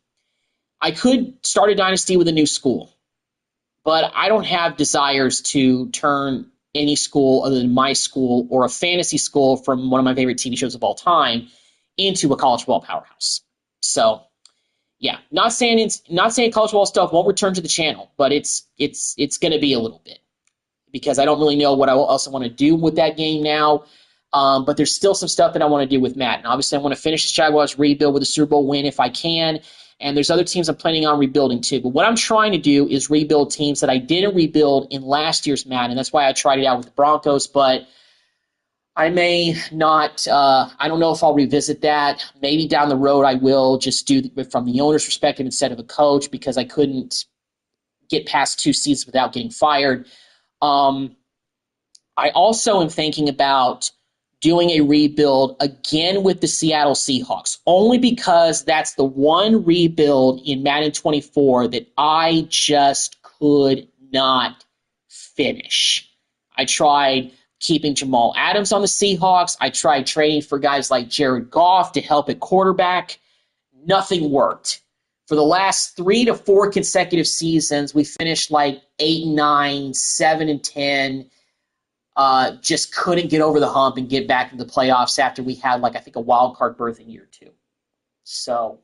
Speaker 1: I could start a dynasty with a new school, but I don't have desires to turn any school other than my school or a fantasy school from one of my favorite TV shows of all time into a college football powerhouse. So, yeah, not saying college football stuff won't return to the channel, but it's going to be a little bit because I don't really know what else I want to do with that game now. But there's still some stuff that I want to do with Madden. Obviously, I want to finish this Jaguars rebuild with a Super Bowl win if I can. And there's other teams I'm planning on rebuilding too. But what I'm trying to do is rebuild teams that I didn't rebuild in last year's Madden. That's why I tried it out with the Broncos. But I may not, I don't know if I'll revisit that. Maybe down the road I will just do it from the owner's perspective instead of a coach because I couldn't get past 2 seasons without getting fired. I also am thinking about doing a rebuild again with the Seattle Seahawks, only because that's the one rebuild in Madden 24 that I just could not finish. I tried keeping Jamal Adams on the Seahawks. I tried trading for guys like Jared Goff to help at quarterback. Nothing worked. For the last 3 to 4 consecutive seasons, we finished like 8-9, 7-10. Just couldn't get over the hump and get back into the playoffs after we had, like, I think a wild card berth in year 2. So,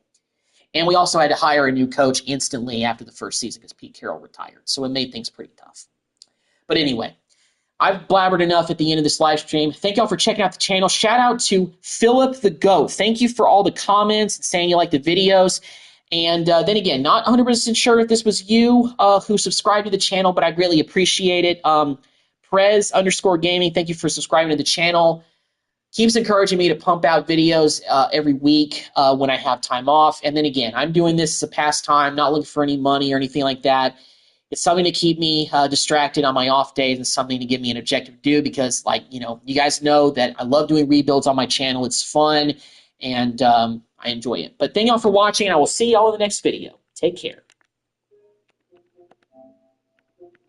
Speaker 1: and we also had to hire a new coach instantly after the first season because Pete Carroll retired. So it made things pretty tough. But anyway, I've blabbered enough at the end of this live stream. Thank y'all for checking out the channel. Shout out to Philip the Goat. Thank you for all the comments and saying you like the videos. And then again, not 100% sure if this was you who subscribed to the channel, but I greatly appreciate it. Prez_gaming, thank you for subscribing to the channel. Keeps encouraging me to pump out videos every week when I have time off. And then again, I'm doing this as a pastime, not looking for any money or anything like that. It's something to keep me distracted on my off days and something to give me an objective to do because, like, you know, you guys know that I love doing rebuilds on my channel. It's fun, and I enjoy it. But thank y'all for watching, and I will see y'all in the next video. Take care.